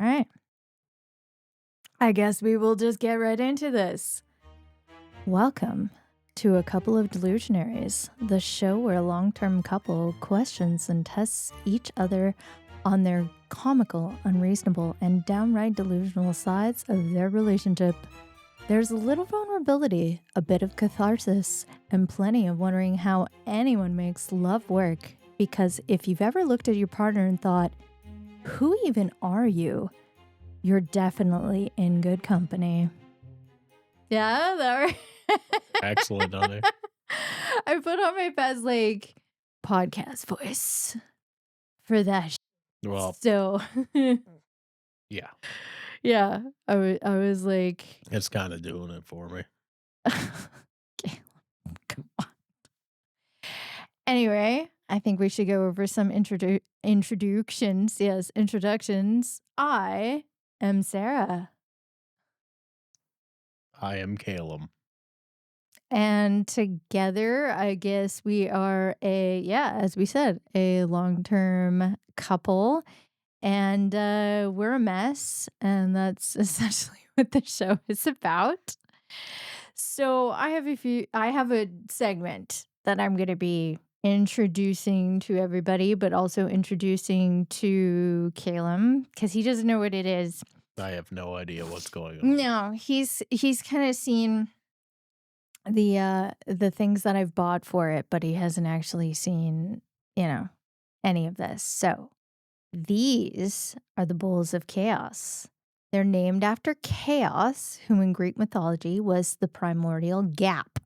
All right. I guess we will just get right into this. Welcome to A Couple of Delusionaries, the show where a long-term couple questions and tests each other on their comical, unreasonable, and downright delusional sides of their relationship. There's a little vulnerability, a bit of catharsis, and plenty of wondering how anyone makes love work. Because if you've ever looked at your partner and thought, who even are you? You're definitely in good company. Yeah, that Excellent, honey. I put on my best podcast voice for that. Well, So yeah, yeah, I was like, it's kind of doing it for me. okay, come on. Anyway, I think we should go over some introductions. Yes, introductions. I am Sarah. I am Calum. And together, I guess we are as we said, a long-term couple. And we're a mess. And that's essentially what the show is about. So I have a segment that I'm going to be introducing to everybody, but also introducing to Calum because he doesn't know what it is. I have no idea what's going on. No, he's kind of seen the things that I've bought for it, but he hasn't actually seen, any of this. So these are the bowls of chaos. They're named after Chaos, who in Greek mythology was the primordial gap,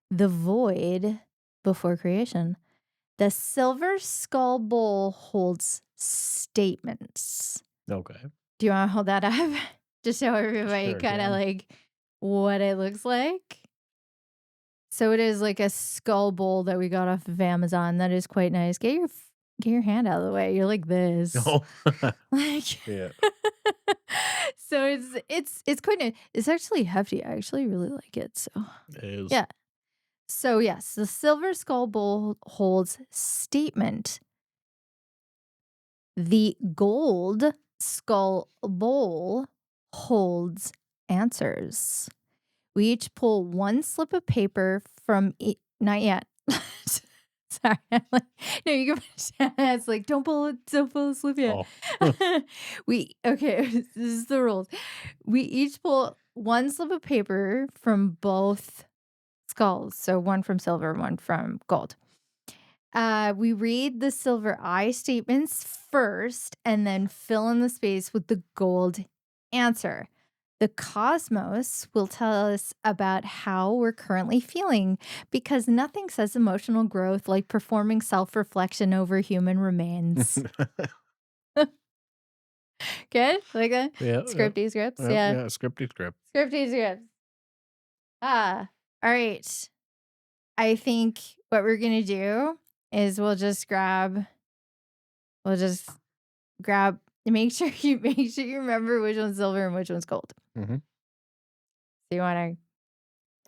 the void before creation. The silver skull bowl holds statements. Okay. Do you want to hold that up to show everybody Sure, kind of can. like what it looks like? So it is like a skull bowl that we got off of Amazon. That is quite nice. Get your hand out of the way. You're like this. Oh, Like yeah. So it's quite nice. It's actually hefty. I actually really like it. So It is. yeah. So yes, the silver skull bowl holds statement. The gold skull bowl holds answers. We each pull one slip of paper from not yet. Sorry. No, you can it's like don't pull a slip yet. Oh. Okay, this is the rules. We each pull one slip of paper from both skulls. So one from silver, one from gold. We read the silver I statements first and then fill in the space with the gold answer. The cosmos will tell us about how we're currently feeling because nothing says emotional growth like performing self-reflection over human remains. Good? Like that? Yeah. Scripty scripts? Yeah. Yeah. Yeah. Scripty script. Scripty scripts. All right. I think what we're going to do is we'll just grab, make sure you remember which one's silver and which one's gold. Mm-hmm. So you want to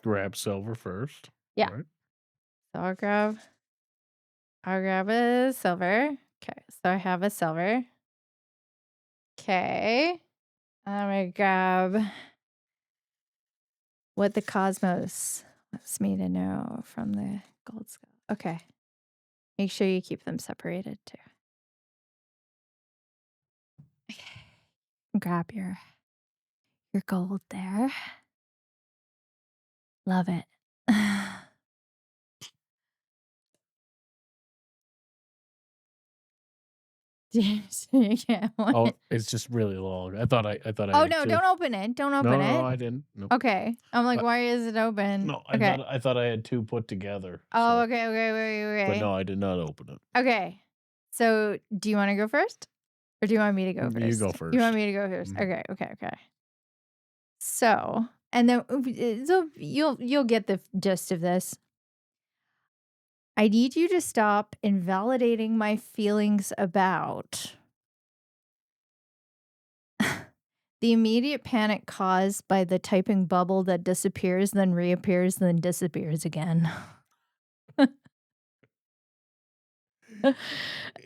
Grab silver first. Yeah. Right. So I'll grab a silver. Okay. So I have a silver. Okay. I'm going to grab what the cosmos wants me to know from the gold skull. Okay. Make sure you keep them separated too. Okay. Grab your gold there. Love it. Oh, it's just really long. I thought I. Oh had no! two. Don't open it. Don't open it. No, I didn't. Nope. Okay. I'm like, why is it open? No, Okay. I thought I had two put together. Oh, so- okay. Wait. But no, I did not open it. Okay. So, do you want to go first, or do you want me to go first? You go first. You want me to go first? Okay. So, and then so you'll get the gist of this. I need you to stop invalidating my feelings about the immediate panic caused by the typing bubble that disappears, then reappears, then disappears again.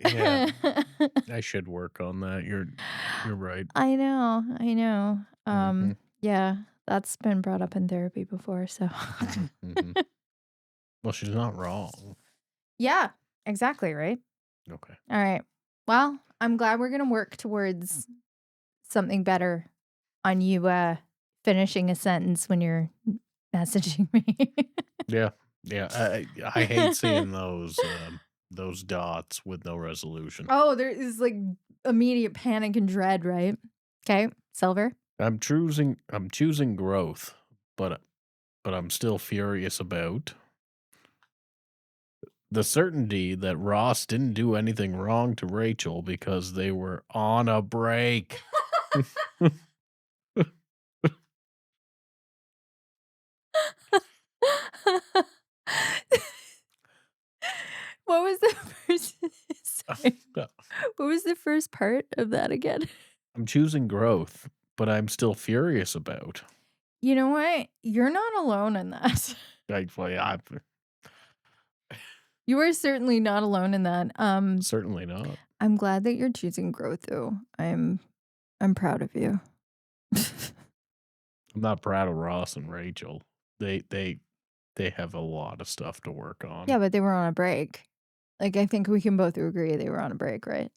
Yeah, I should work on that. You're right. I know, I know. Mhm, Yeah, that's been brought up in therapy before, so mhm, mhm. Well, she's not wrong. yeah, exactly, right? Okay. All right. Well, I'm glad we're gonna work towards something better on you, finishing a sentence when you're messaging me. Yeah, yeah, I hate seeing those dots with no resolution. Oh, there is, like, immediate panic and dread, right? Okay, Silver? I'm choosing growth, but I'm still furious about the certainty that Ross didn't do anything wrong to Rachel because they were on a break. What was the first sorry, what was the first part of that again? I'm choosing growth, but I'm still furious about. You know what? You're not alone in that. Thankfully, I'm You are certainly not alone in that. certainly not. I'm glad that you're choosing growth, though. I'm proud of you. I'm not proud of Ross and Rachel. They have a lot of stuff to work on. Yeah, but they were on a break. Like, I think we can both agree they were on a break, right?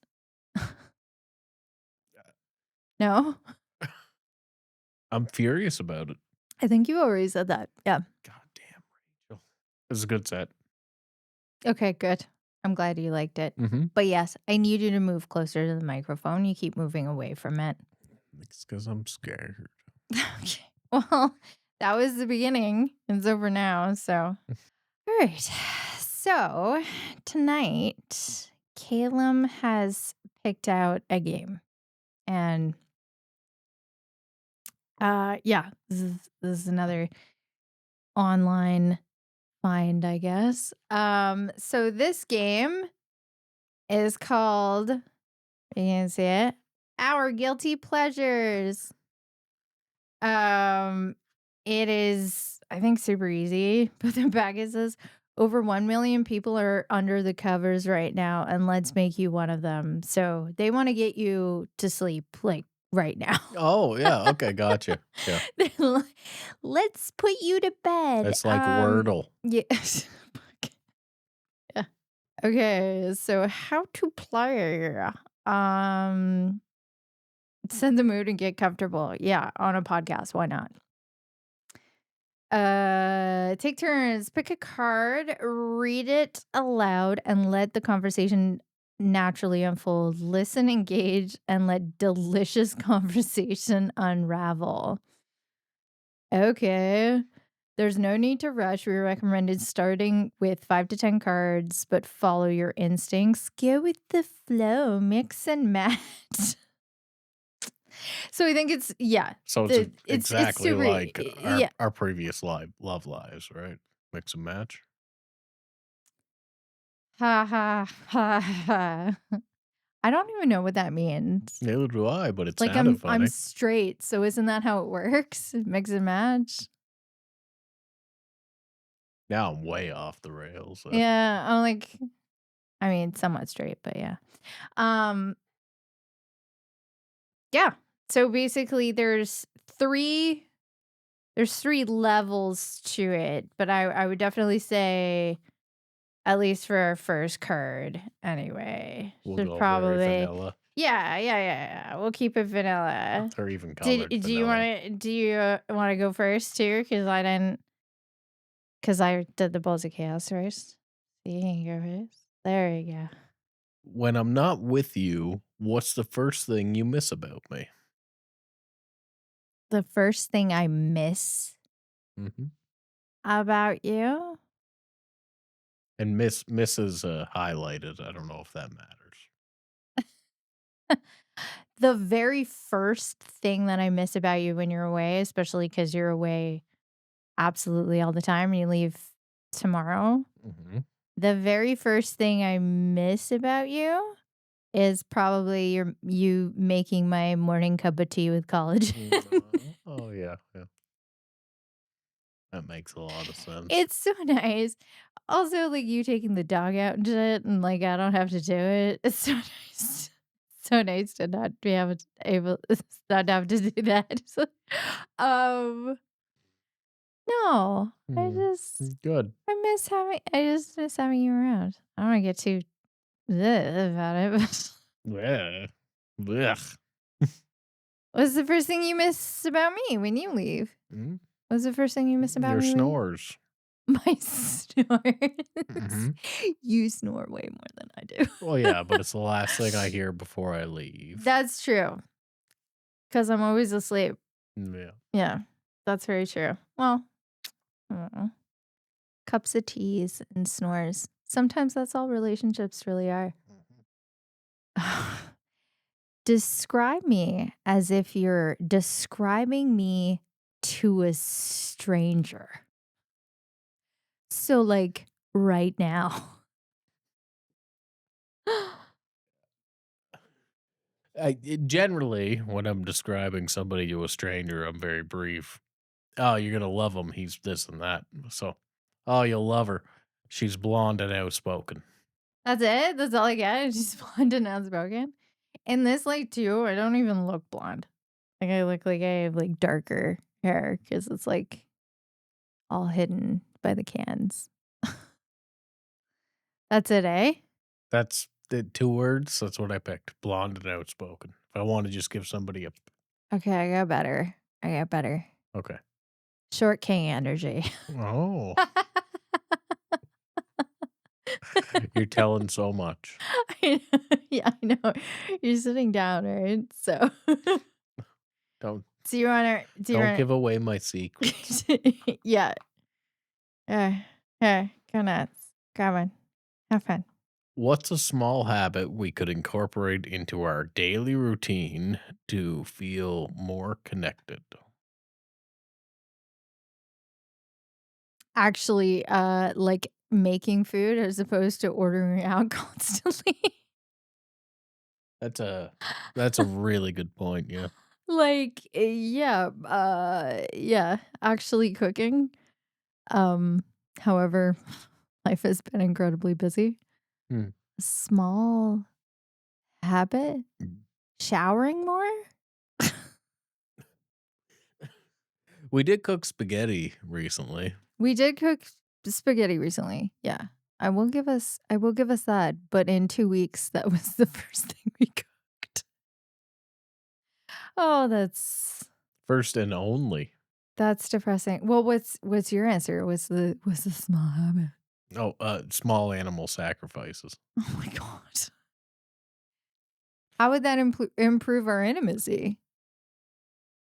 No? I'm furious about it. I think you already said that. Yeah. God damn, Rachel. This is a good set. Okay, good. I'm glad you liked it. Mhm. But yes, I need you to move closer to the microphone. You keep moving away from it. It's 'cause I'm scared. Okay. Well, that was the beginning. It's over now. So, all right. So, tonight, Caleb has picked out a game. And yeah, this is another online find, I guess. So this game is called, you can see it, Our Guilty Pleasures. Um, it is, I think, super easy. But the back it says over 1 million people are under the covers right now, and let's make you one of them. So they want to get you to sleep like right now. Oh, yeah, okay, gotcha. Yeah. They're like, let's put you to bed. It's like Wordle. Yes. Yeah. Okay, so how to play? Um, Set the mood and get comfortable. Yeah, on a podcast. Why not? Take turns, pick a card, read it aloud, and let the conversation naturally unfold. Listen, engage, and let delicious conversation unravel. Okay. There's no need to rush. We recommended starting with 5 to 10 cards, but follow your instincts. Go with the flow, mix and match. So I think it's yeah. So it's It's exactly super like yeah. our previous love lives, right? Mix and match. Ha ha ha ha. I don't even know what that means. Neither do I, but it Like sounded I'm funny. straight, so isn't that how it works? Mix and match. Now I'm way off the rails. Yeah, I'm like I mean somewhat straight, but yeah. Um Yeah. So basically there's three levels to it, but I would definitely say at least for our first card anyway. We'll Should go very probably vanilla. yeah, yeah, yeah, yeah. We'll keep it vanilla. They're even Did colored do you vanilla. want to do you want to go first too? Because I did the Balls of Chaos first. So you can go first. There you go. When I'm not with you, what's the first thing you miss about me? The first thing I miss Mhm. about you. And miss is, highlighted. I don't know if that matters. The very first thing that I miss about you when you're away, especially because 'cause you're away absolutely all the time and you leave tomorrow, Mhm. the very first thing I miss about you is probably you making my morning cup of tea with collagen. Oh, yeah, yeah. That makes a lot of sense. It's so nice. Also, like, you taking the dog out and shit, and, like, I don't have to do it. It's so nice. So nice to not be able not have to do that. So, um, no, Mm, good. I just miss having you around. I don't wanna get too "Ugh" about it, but Yeah. Blech. what's the first thing you miss about me when you leave? Mm, What's the first thing you miss about your me when snores. my snores? Mhm. You snore way more than I Well, yeah, do. but it's the last thing I hear before I leave. That's true, 'cause I'm always asleep. Yeah. Yeah, that's very true. Well, aw, cups of teas and snores. Sometimes that's all relationships really are. Describe me as if you're describing me to a stranger. So, like, right now. Generally, when I'm describing somebody to a stranger, I'm very brief. "Oh, you're gonna love him. He's this and that." So, "Oh, you'll love her. She's blonde and outspoken." That's it? That's all I get? It's just blonde and outspoken? In this light too, I don't even look blonde. Like, I look like I have, like, darker hair because it's, like, all hidden by the cans. That's it, eh? That's the 2 words, that's what I picked, blonde and outspoken. If I wanna just give somebody a Okay, I got better. I got better. okay. Short king energy. Oh, you're telling so much. Yeah, I know. You're sitting down, right? So Don't do you wanna don't give away my secrets. Yeah. Yeah, go nuts. Grab one. Have fun. What's a small habit we could incorporate into our daily routine to feel more connected? Actually, like, making food as opposed to ordering out constantly. That's a really good point, yeah. Like, yeah, yeah, actually cooking. Um, however, life has been incredibly busy. Hmm. Small habit? Showering more? We did cook spaghetti recently. We did cook spaghetti recently, yeah. I will give us that, but in 2 weeks, that was the first thing we cooked. Oh, First and only. that's depressing. Well, what's your answer? What's the small habit? Oh, small animal sacrifices. Oh my god. How would that improve our intimacy?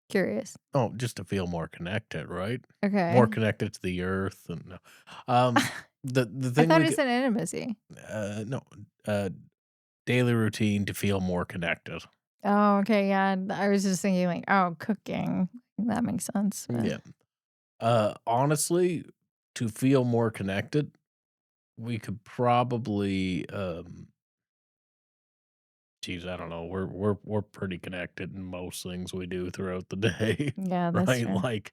Curious. Oh, just to feel more connected, right? More Okay. connected to the earth and um, the I thing thought we it could said intimacy. no, uh, daily routine to feel more connected. Oh, okay, yeah, I was just thinking like, oh, cooking. That makes sense, but Yeah. Honestly, to feel more connected, we could probably, geez, I don't know. We're pretty connected in most things we do throughout the day, yeah, that's right?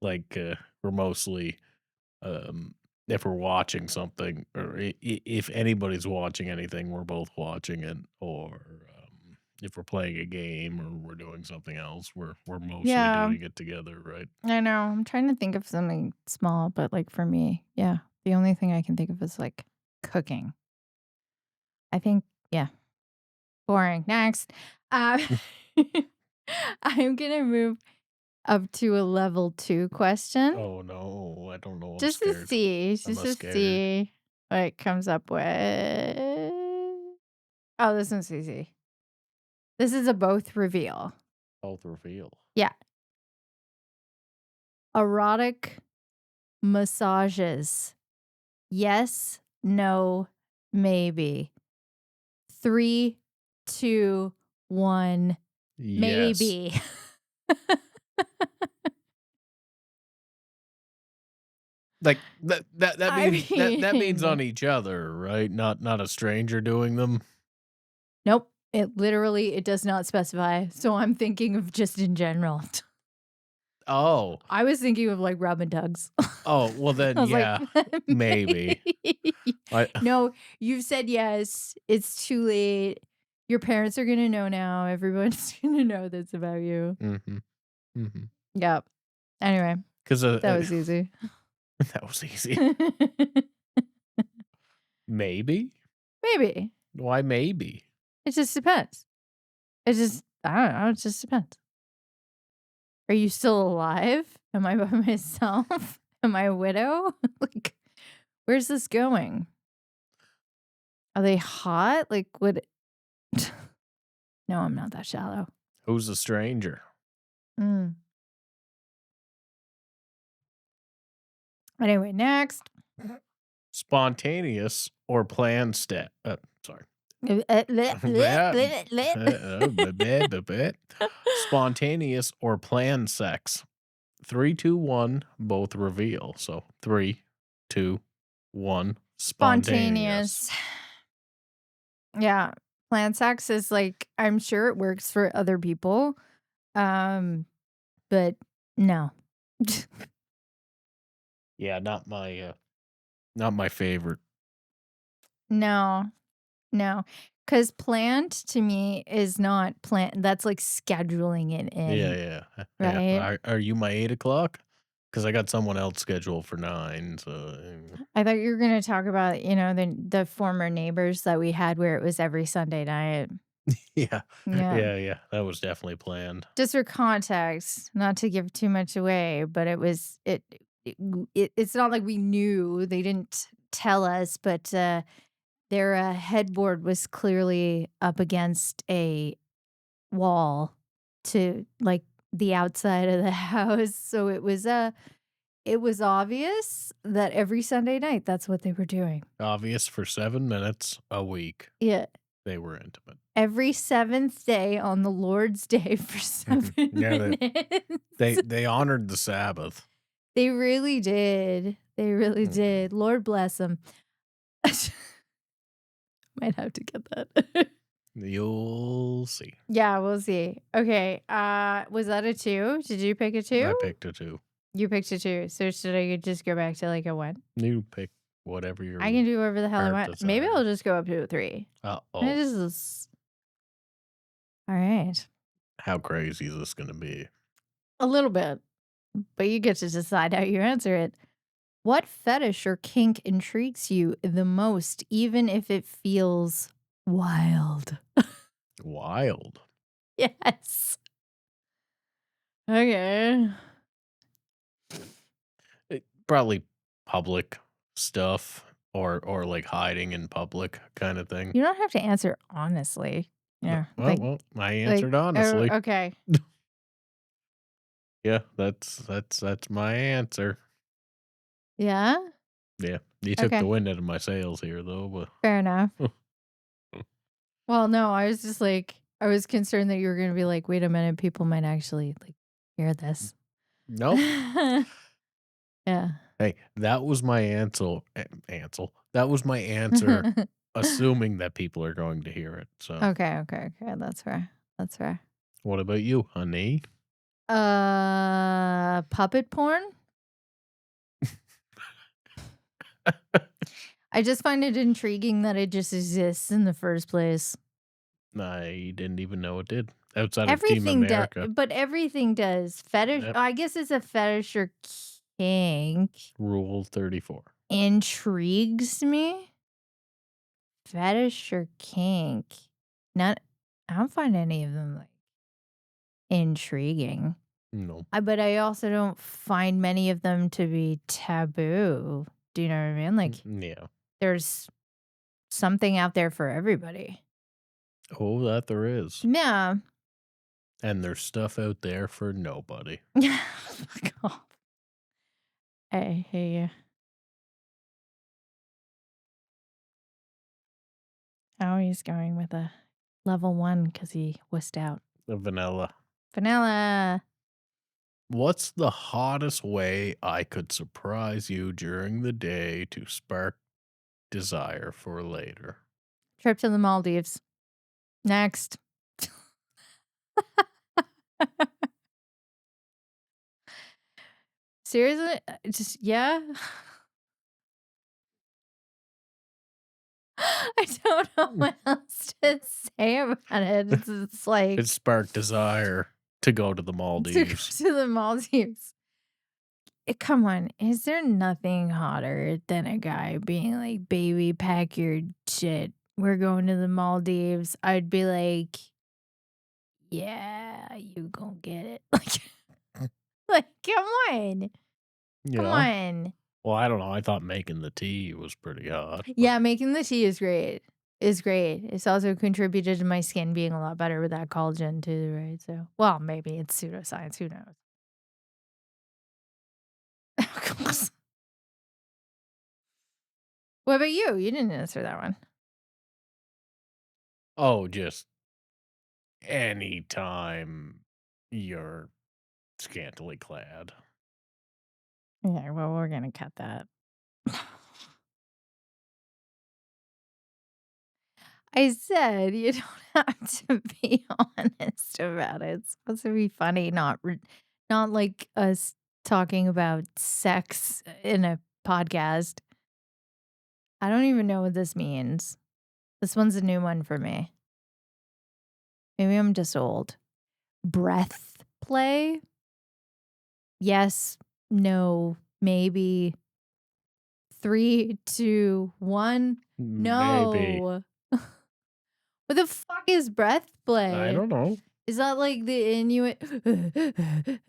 true. We're mostly, if we're watching something, or if anybody's watching anything, we're both watching it. Or if we're playing a game or we're doing something else, we're mostly Yeah, doing it together, right? I know. I'm trying to think of something small, but like for me, yeah, the only thing I can think of is like cooking. I think, yeah, boring. Next. Uh, I'm gonna move up to a level 2 question Oh no, I don't know. I'm just to scared. see, I'm just a to scared. see what it comes up with. Oh, this one's easy. This is a both reveal. Health reveal. Yeah. Erotic massages. Yes, no, maybe. 3, 2, 1, Yes. maybe. Like that I means that means on mean, each other, right? Not a stranger doing them. nope. It literally it does not specify. So I'm thinking of just in general. Oh. I was thinking of, like, rub and tugs. Oh, well then, I was like, yeah, maybe. I "No, you've said yes. It's too late. Your parents are gonna know now. Everyone's gonna know this about you." Mhm, mhm. Yep. Anyway, 'Cause, that was easy. that was easy. Maybe? Maybe. Why maybe? It just depends. It just I don't know, it just depends. Are you still alive? Am I by myself? Am I a widow? Like, where's this going? Are they hot? Like, would No, I'm not that shallow. Who's the stranger? Mm. Anyway, next. Spontaneous or planned sorry. Spontaneous or planned sex. 3, 2, 1, both reveal. So 3, 2, 1, spontaneous. Spontaneous. Yeah. Planned sex is like, I'm sure it works for other people. But no. Yeah, not my favorite. No. No. Because planned to me is not planned. That's like scheduling it Yeah, in, yeah, yeah. right? Are you my 8 o'clock? Because I got someone else scheduled for 9, so, I thought you were gonna talk about, the former neighbors that we had where it was every Sunday night. yeah. Yeah. Yeah, that was definitely planned. Just for context, not to give too much away, but it's not like we knew. They didn't tell us, but, their, headboard was clearly up against a wall to, like, the outside of the house, so it was obvious that every Sunday night, that's what they were doing. Obvious for 7 minutes a week, Yeah. they were intimate. Every 7th day on the Lord's Day for Mhm. 7 Yeah, minutes. they honored the Sabbath. They really did. They really Mhm. did. Lord bless them. Might have to get that. You'll see. Yeah, we'll see. Okay, was that a 2? Did you pick a I 2? picked a 2. You picked a 2, so should I just go back to, like, a 1? You pick whatever I your can do whatever the hell I heart want. Maybe I'll desires. just go up to a 3. I Uh-oh. just Alright. How crazy is this gonna be? A little bit, but you get to decide how you answer it. What fetish or kink intrigues you the most, even if it feels wild? Wild. Yes. Okay. Probably public stuff or, like, hiding in public kinda thing. You don't have to answer honestly. No Yeah, well, I answered oh, honestly. okay. Yeah, that's my answer. Yeah? Yeah. You took the Okay, wind out of my sails here, though, fair enough. but Well, no, I was just like I was concerned that you were gonna be like, "Wait a minute, people might actually, like, hear this." nope. Yeah. Hey, that was my ansel. That was my answer, assuming that people are going to hear it, so Okay, okay, okay, that's fair. That's fair. what about you, honey? Puppet porn? I just find it intriguing that it just exists in the first place. I didn't even know it did, outside of Team Everything does, America. but everything does. Fetish Yep. I guess it's a fetish or kink Rule 34. intrigues me. Fetish or kink. Not I don't find any of them, like, intriguing. No. But I also don't find many of them to be taboo. Do you know what I mean? Like, Yeah. there's something out there for everybody. Oh, that there is. Yeah. And there's stuff out there for nobody. Fuck off. I hear you. Oh, he's going with a level 1 because he wussed out. The vanilla. Vanilla. What's the hottest way I could surprise you during the day to spark desire for later? Trip to the Maldives. Next. Seriously? Just yeah? I don't know Mm. what else to say about it. It's It like sparked desire to go to the to go Maldives. to the Maldives. Come on, is there nothing hotter than a guy being like, "Baby, pack your shit. We're going to the Maldives." I'd be like, "Yeah, you gonna get it." Like, come on. Come Yeah. on. Well, I don't know, I thought making the tea was pretty hot, but Yeah, making the tea is great. Is great. It's also contributed to my skin being a lot better with that collagen too, right? So, well, maybe it's pseudoscience. Who knows? Of course. What about you? You didn't answer that one. oh, just anytime you're scantily clad. Yeah, well, we're gonna cut that. I said you don't have to be honest about it. It's supposed to be funny, not like us talking about sex in a podcast. I don't even know what this means. This one's a new one for me. Maybe I'm just old. Breath play? Yes, no, maybe. 3, 2, 1. Maybe. No. What the fuck is breath I play? don't know. Is that like the Inuit?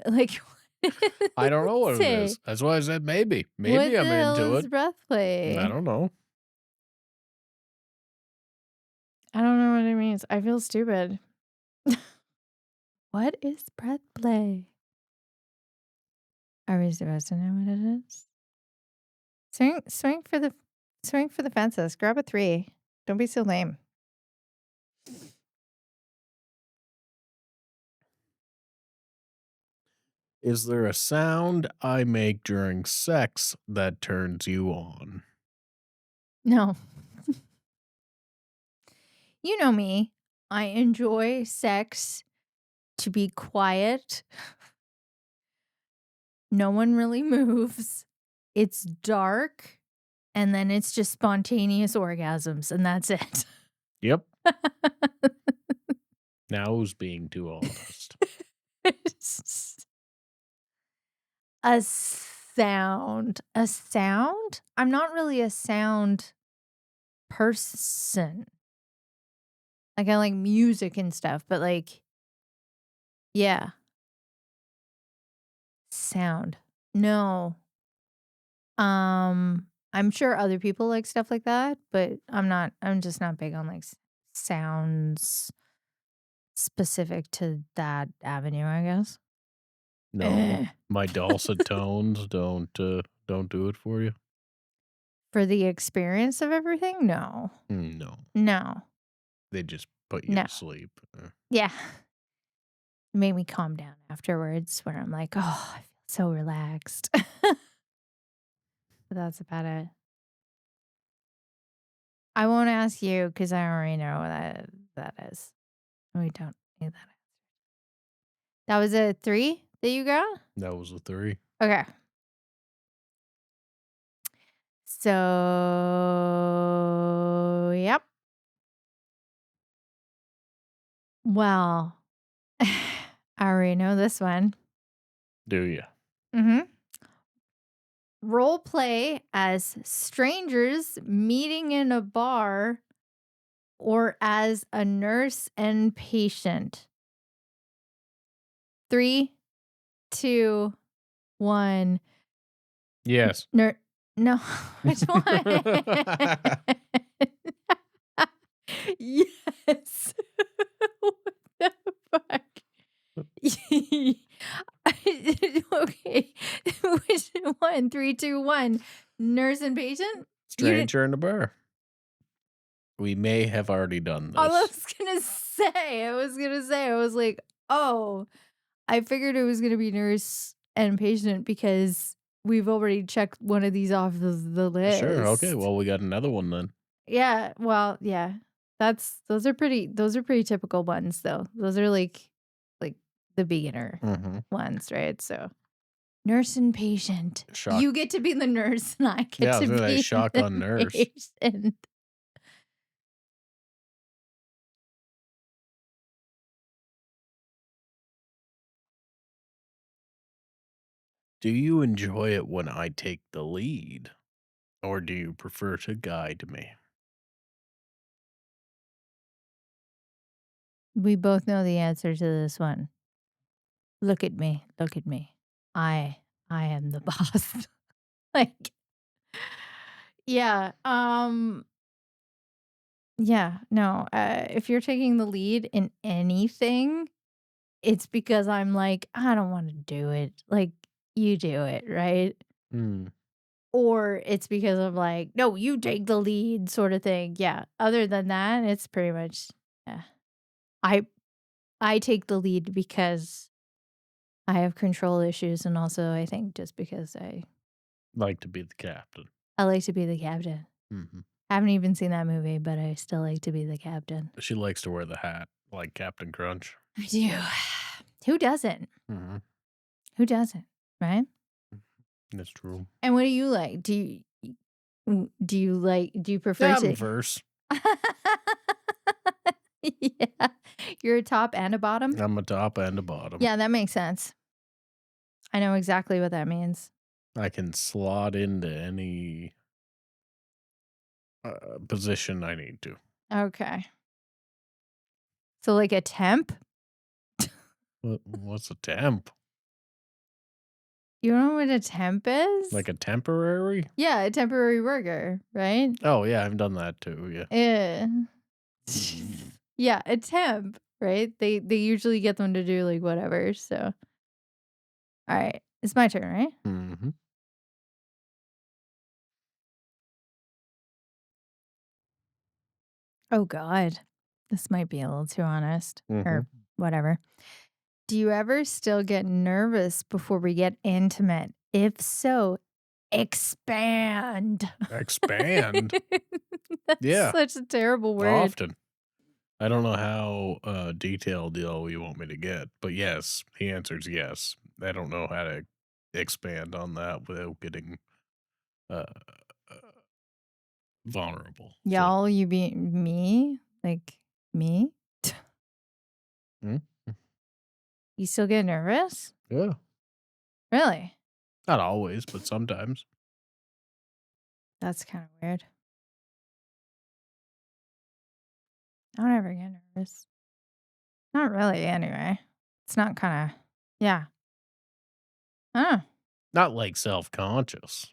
Like, what I does don't it know what it is. say? That's why I said maybe. What Maybe the I'm hell into is it. breath I play? don't know. I don't know what it means. I feel stupid. What is breath play? Are we supposed to know what it is? Swing for the fences. Grab a 3. Don't be so lame. Is there a sound I make during sex that turns you on? No. You know me. I enjoy sex to be quiet. No one really moves. It's dark, and then it's just spontaneous orgasms, and that's it. Yep. Now who's being too honest? It's a sound. A sound? I'm not really a sound person. Like, I like music and stuff, but, like, yeah, sound. No. I'm sure other people like stuff like that, but I'm just not big on, like, sounds specific to that avenue, I guess. No, Eh. my dulcet tones don't do it for you? For the experience of everything? No. No, No. they just put you No. to sleep. Yeah. It made me calm down afterwards where I'm like, "Oh, I feel so relaxed." But that's about it. I won't ask you because I already know what that is. We don't need that. That was a 3 that you got? That was a 3. Okay. So, yep. Well, I already know this one. Do you? Mhm. Role play as strangers meeting in a bar or as a nurse and patient. 3, 2, 1. Yes. Ner No, which one? Yes. What the fuck? Okay. Which one? 3, 2, 1. Nurse and patient? You didn't Stranger in the bar. We may have already done I this. was gonna say, I was like, "Oh, I figured it was gonna be nurse and patient because we've already checked one of these off the Sure, okay, list." well, we got another one then. Yeah, well, yeah. Those are pretty typical ones though. Those are like the beginner Mhm. ones, right? So, Nurse and patient. Shock. You get to be the nurse and I get Yeah, I was to gonna say be the shotgun nurse. patient. Do you enjoy it when I take the lead, or do you prefer to guide me? We both know the answer to this one. Look at me. Look at me. I I am the boss. Like, yeah, yeah, no, if you're taking the lead in anything, it's because I'm like, "I don't wanna do it." Like, you do it, right? Hmm. Or it's because of like, "No, you take the lead," sorta thing, yeah. Other than that, it's pretty much yeah. I I take the lead because I have control issues, and also I think just because Like to be the captain. I like to be the captain. Mhm. Haven't even seen that movie, but I still like to be the captain. She likes to wear the hat like Captain Crunch. I do. Who doesn't? Mhm. Who doesn't, right? That's true. And what do you like? Do you prefer Yeah, I'm to verse. Yeah. You're a top and a bottom? I'm a top and a bottom. Yeah, that makes sense. I know exactly what that means. I can slot into any position I need to. Okay. So like a temp? What's a temp? You don't know what a temp is? Like a temporary? Yeah, a temporary worker, right? Oh yeah, I've done that too. Yeah. Yeah. Mhm. Yeah, a temp, right? They usually get them to do like whatever. So, all right, it's my turn, right? Mhm. Oh God, this might be a little too honest, or Mhm. whatever. Do you ever still get nervous before we get intimate? If so, expand. Expand. That's Yeah, such a terrible word. often. I don't know how detailed you want me to get, but yes, the answer is yes. I don't know how to expand on that without getting uh, uh, vulnerable. So, Y'all, you be me? Like me? mm, You still get nervous? yeah, Really? not always, but sometimes. That's kind of weird. I don't ever get nervous. Not really, anyway. It's not kind of, yeah. Huh. Not like self conscious.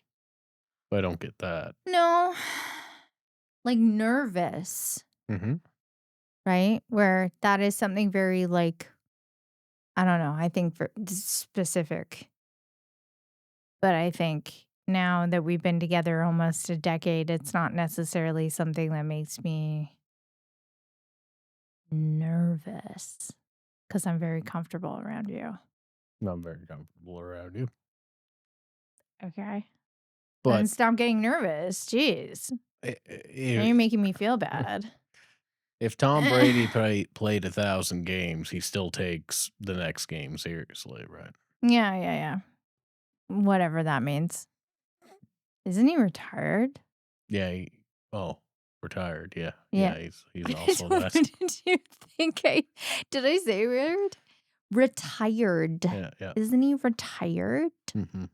I don't get that. No, like nervous, Hmm. right? Where that is something very like, I don't know, I think for specific, but I think now that we've been together almost a decade, it's not necessarily something that makes me nervous because I'm very comfortable around you. Not very comfortable around you. Okay. Then But stop getting nervous. Jeez. Now if, you're making me feel bad. if Tom Brady played 1,000 games, he still takes the next game seriously, right? Yeah, yeah, yeah. Whatever that means. Isn't he retired? Yeah. Oh, retired. Yeah. Yeah. Yeah. He's I also don't that. know, did you think did I say weird? Retired. Yeah. Yeah. Isn't he retired? Hmm.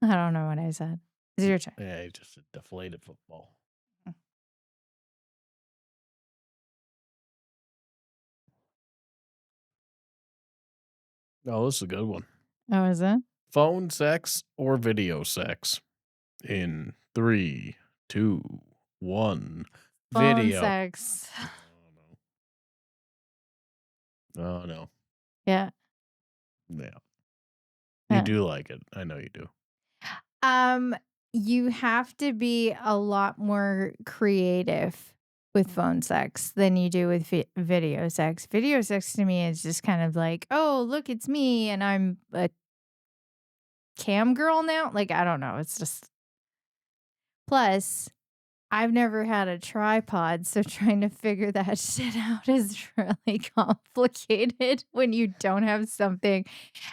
I don't know what I said. It's your turn. Yeah. He's just a deflated football. Oh, this is a good one. Oh, is it? Phone sex or video sex? In three, two, one. Phone Video. sex. Oh no. Oh no. Yeah. Yeah. You Yeah. do like it. I know you do. Um, you have to be a lot more creative with phone sex than you do with video sex. Video sex to me is just kind of like, oh, look, it's me and I'm a cam girl now. Like, I don't know. It's just plus I've never had a tripod, so trying to figure that shit out is really complicated when you don't have something.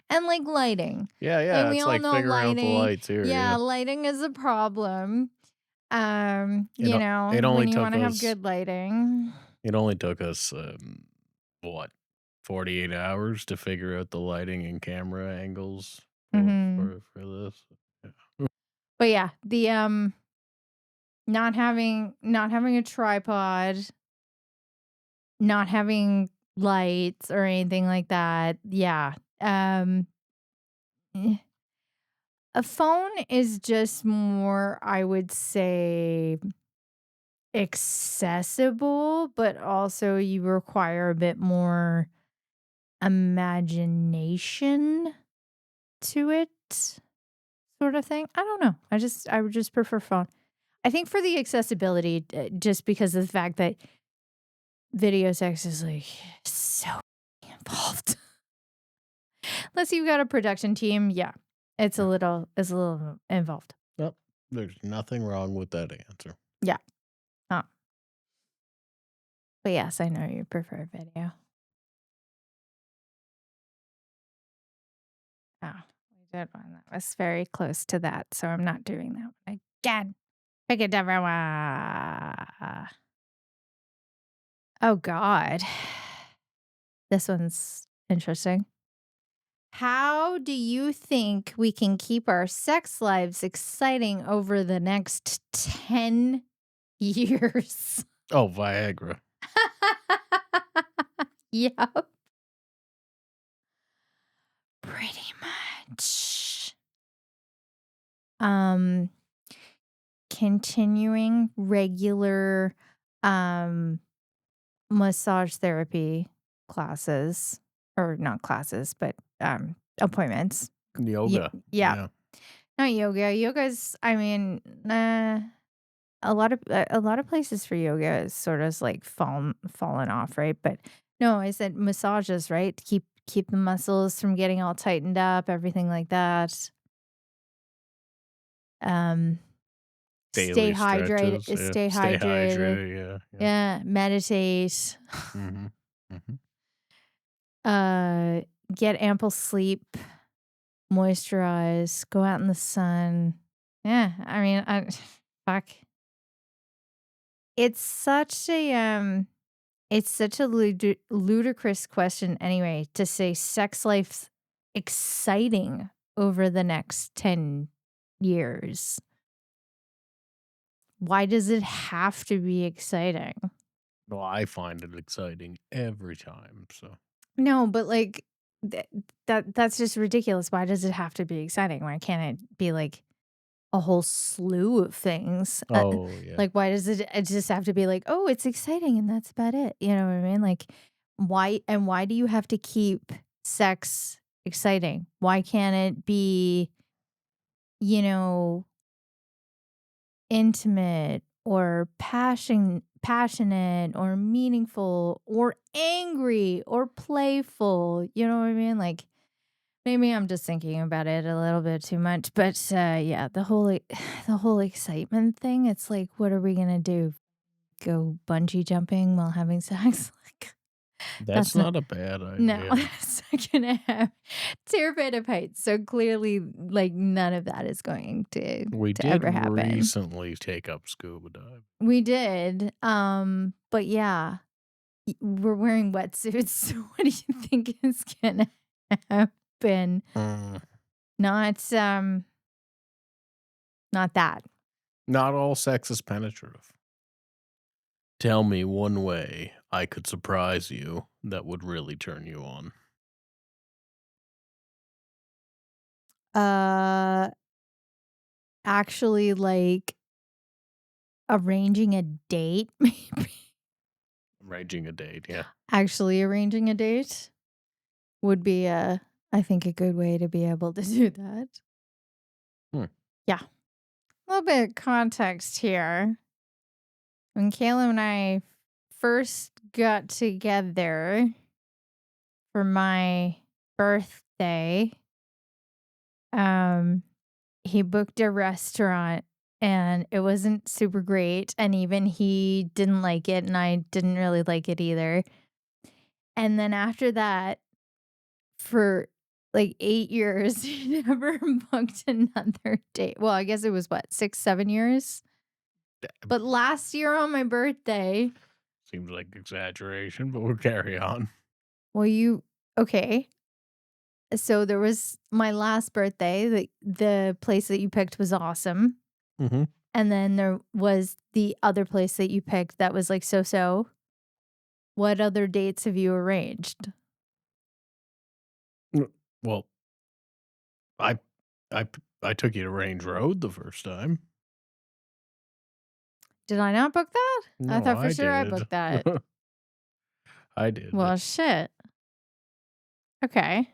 And, like, lighting. Yeah, Like, yeah, we it's all like know figuring out the lighting. lights here, Yeah, yeah. lighting is a problem. It o it only When you took wanna have us good lighting. it only took us, what, 48 hours to figure out the lighting and camera angles Mhm. for this. Yeah. But, yeah, not having a tripod, not having lights or anything like that, yeah. Eh, a phone is just more, I would say, accessible, but also you require a bit more imagination to it, sort of thing. I don't know. I would just prefer phone. I think for the accessibility, just because of the fact that video sex is like so involved. Unless you've got a production team, yeah, Yeah. it's a little involved. Well, there's nothing wrong with that answer. Yeah. Oh, but yes, I know you prefer video. Oh, we did one that was very close to that, so I'm not doing that one again. Pick a different one. Oh God. This one's interesting. How do you think we can keep our sex lives exciting over the next 10 years? Oh, Viagra. Yep, pretty much. Um, Continuing regular um massage therapy classes, or not classes, but appointments. Yeah, Yoga. yeah. Yeah. Not yoga. Yoga's, I mean, a lot of places for yoga is sort of like fallen off, right? But no, I said massages, right? Keep the muscles from getting all tightened up, everything like that. Um, Daily stretches, yeah. stay Stay hydrated. hydrated, yeah, yeah. Yeah, meditate. Mhm. Mhm. Uh, get ample sleep, moisturize, go out in the sun. Yeah, I mean, fuck. It's such a ludicrous question anyway to say sex life's exciting over the next 10 years. Why does it have to be exciting? Well, I find it exciting every time, so No, but like th- that's just ridiculous. Why does it have to be exciting? Why can't it be like a whole slew of things? Oh, yeah. Like, why does it just have to be like, oh, it's exciting and that's about it? You know what I mean? Like, why do you have to keep sex exciting? Why can't it be, you know, intimate or passionate or meaningful or angry or playful? You know what I mean? Like, maybe I'm just thinking about it a little bit too much, but, yeah, the whole excitement thing, it's like, what are we gonna do? Go bungee jumping while having sex? Like, That's that's not not a bad no, idea. it's not gonna happen. Terrified of heights, so clearly, like, none of that is going We to did ever happen. recently take up scuba dive. We did, but yeah, we're wearing wetsuits, so what do you think is gonna happen? Mm, Not, not that. not all sex is penetrative. Tell me one way I could surprise you that would really turn you on. Uh, Actually, like, arranging a date, maybe. Arranging a date, yeah. Actually arranging a date would be, I think, a good way to be able to do that. Hmm. Yeah. A little bit of context here. When Caleb and I first got together for my birthday, um, he booked a restaurant and it wasn't super great, and even he didn't like it, and I didn't really like it either. And then after that, for, like, 8 years, he never booked another date. Well, I guess it was what, 6, 7 years? But last year on my birthday, Seems like exaggeration, but we'll carry on. well, you okay. So there was my last birthday, the place that you picked was awesome, Mhm. and then there was the other place that you picked that was, like, so-so. What other dates have you arranged? Mm, well, I I took you to Range Road the first time. Did I not book that? I No, thought for I sure I did. booked that. I did. Well, shit. Okay.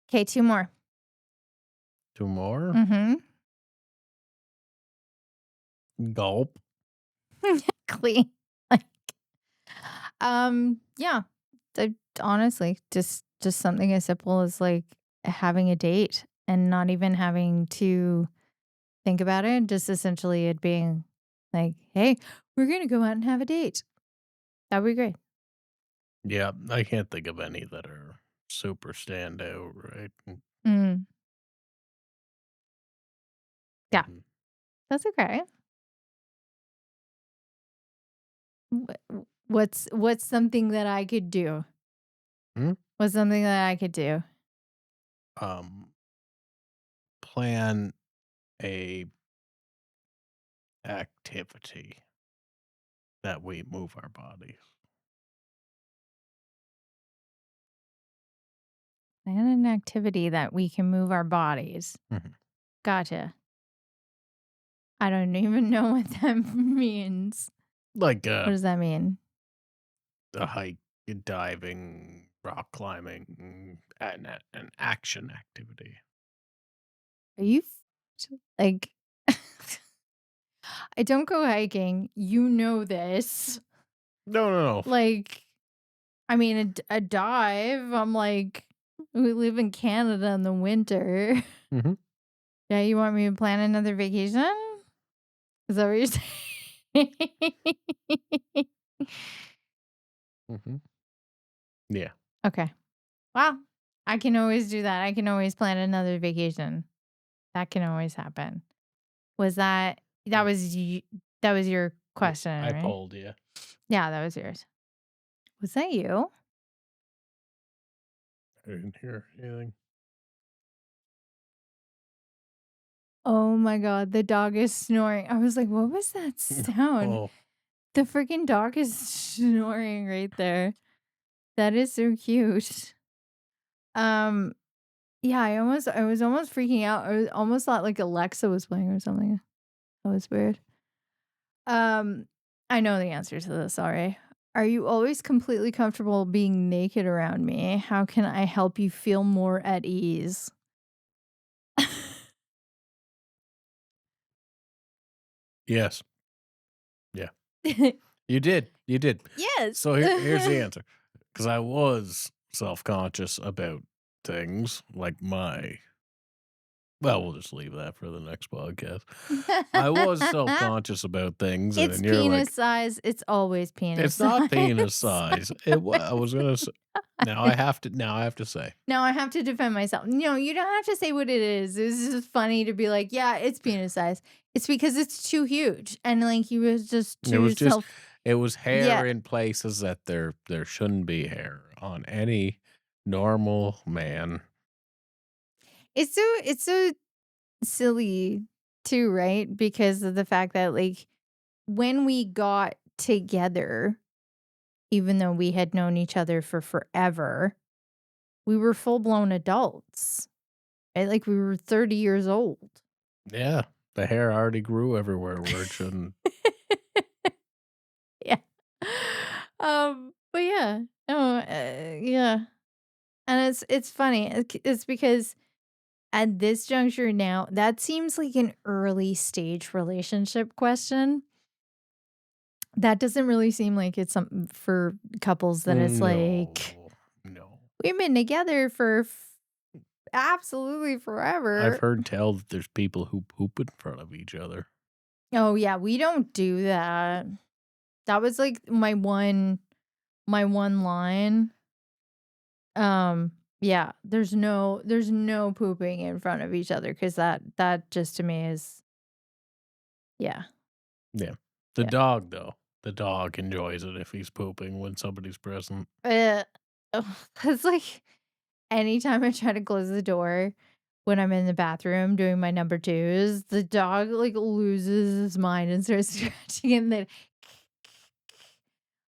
Okay, 2 more. 2 more? Mhm. Gulp. Clean. Like, yeah. Honestly, just something as simple as, like, having a date and not even having to think about it, just essentially it being like, "Hey, we're gonna go out and have a date." That'd be great. Yeah, I can't think of any that are super standout, right? Mm, yeah, Mhm. that's okay. What's something that I could do? Hmm? What's something that I could do? Um, plan a activity that we move our bodies. Plan an activity that we can move our bodies. Mhm. Gotcha. I don't even know what that means. Like, What does that mean? a hike, diving, rock climbing, an action activity. Are you like I don't go hiking. You know this. No, no, no. Like, I mean, a dive. I'm like, we live in Canada in the winter. Mhm, Yeah, you want me to plan another vacation? Is that what you're saying? mhm. Yeah. Okay. Well, I can always do that. I can always plan another vacation. That can always happen. Was that Mm, was that was your yeah, question, I right? polled you. Yeah, that was yours. Was that you? I didn't hear anything. Oh my god, the dog is snoring. I was like, "What was that sound?" Oh, The freaking dog is snoring right there. That is so cute. Um, yeah, I was almost freaking out. I almost thought like Alexa was playing or something. That was weird. Um, I know the answer to this, sorry. Are you always completely comfortable being naked around me? How can I help you feel more at ease? yes. Yeah. You did, you did. Yes. So here's the answer. Because I was self-conscious about things like my well, we'll just leave that for the next podcast. I was self-conscious about things, and It's then you're penis like, size. It's always penis "It's not penis size. size." I was gonna s now I have to say, Now I have to defend myself. No, you don't have to say what it is. It's just funny to be like, yeah, it's penis size. It's because it's too huge. And like you was just it too was just self. it was hair Yeah. in places that there shouldn't be hair on any normal man. It's so silly too, right? Because of the fact that like when we got together, even though we had known each other for forever, we were full blown adults. Right? Like we were 30 years old. Yeah, the hair already grew everywhere where it shouldn't. Yeah. But yeah. No, yeah. And it's funny. It's because at this juncture now, that seems like an early stage relationship question. That doesn't really seem like it's something for couples that it's like No, no. we've been together for absolutely I've forever. heard tell that there's people who poop in front of each other. Oh, yeah, we don't do that. That was, like, my one line. Yeah, there's no pooping in front of each other because that just to me is yeah, Yeah. The yeah. dog, though. The dog enjoys it if he's pooping when somebody's present. Uh, it's like anytime I try to close the door when I'm in the bathroom doing my number twos, the dog, like, loses his mind and starts scratching and then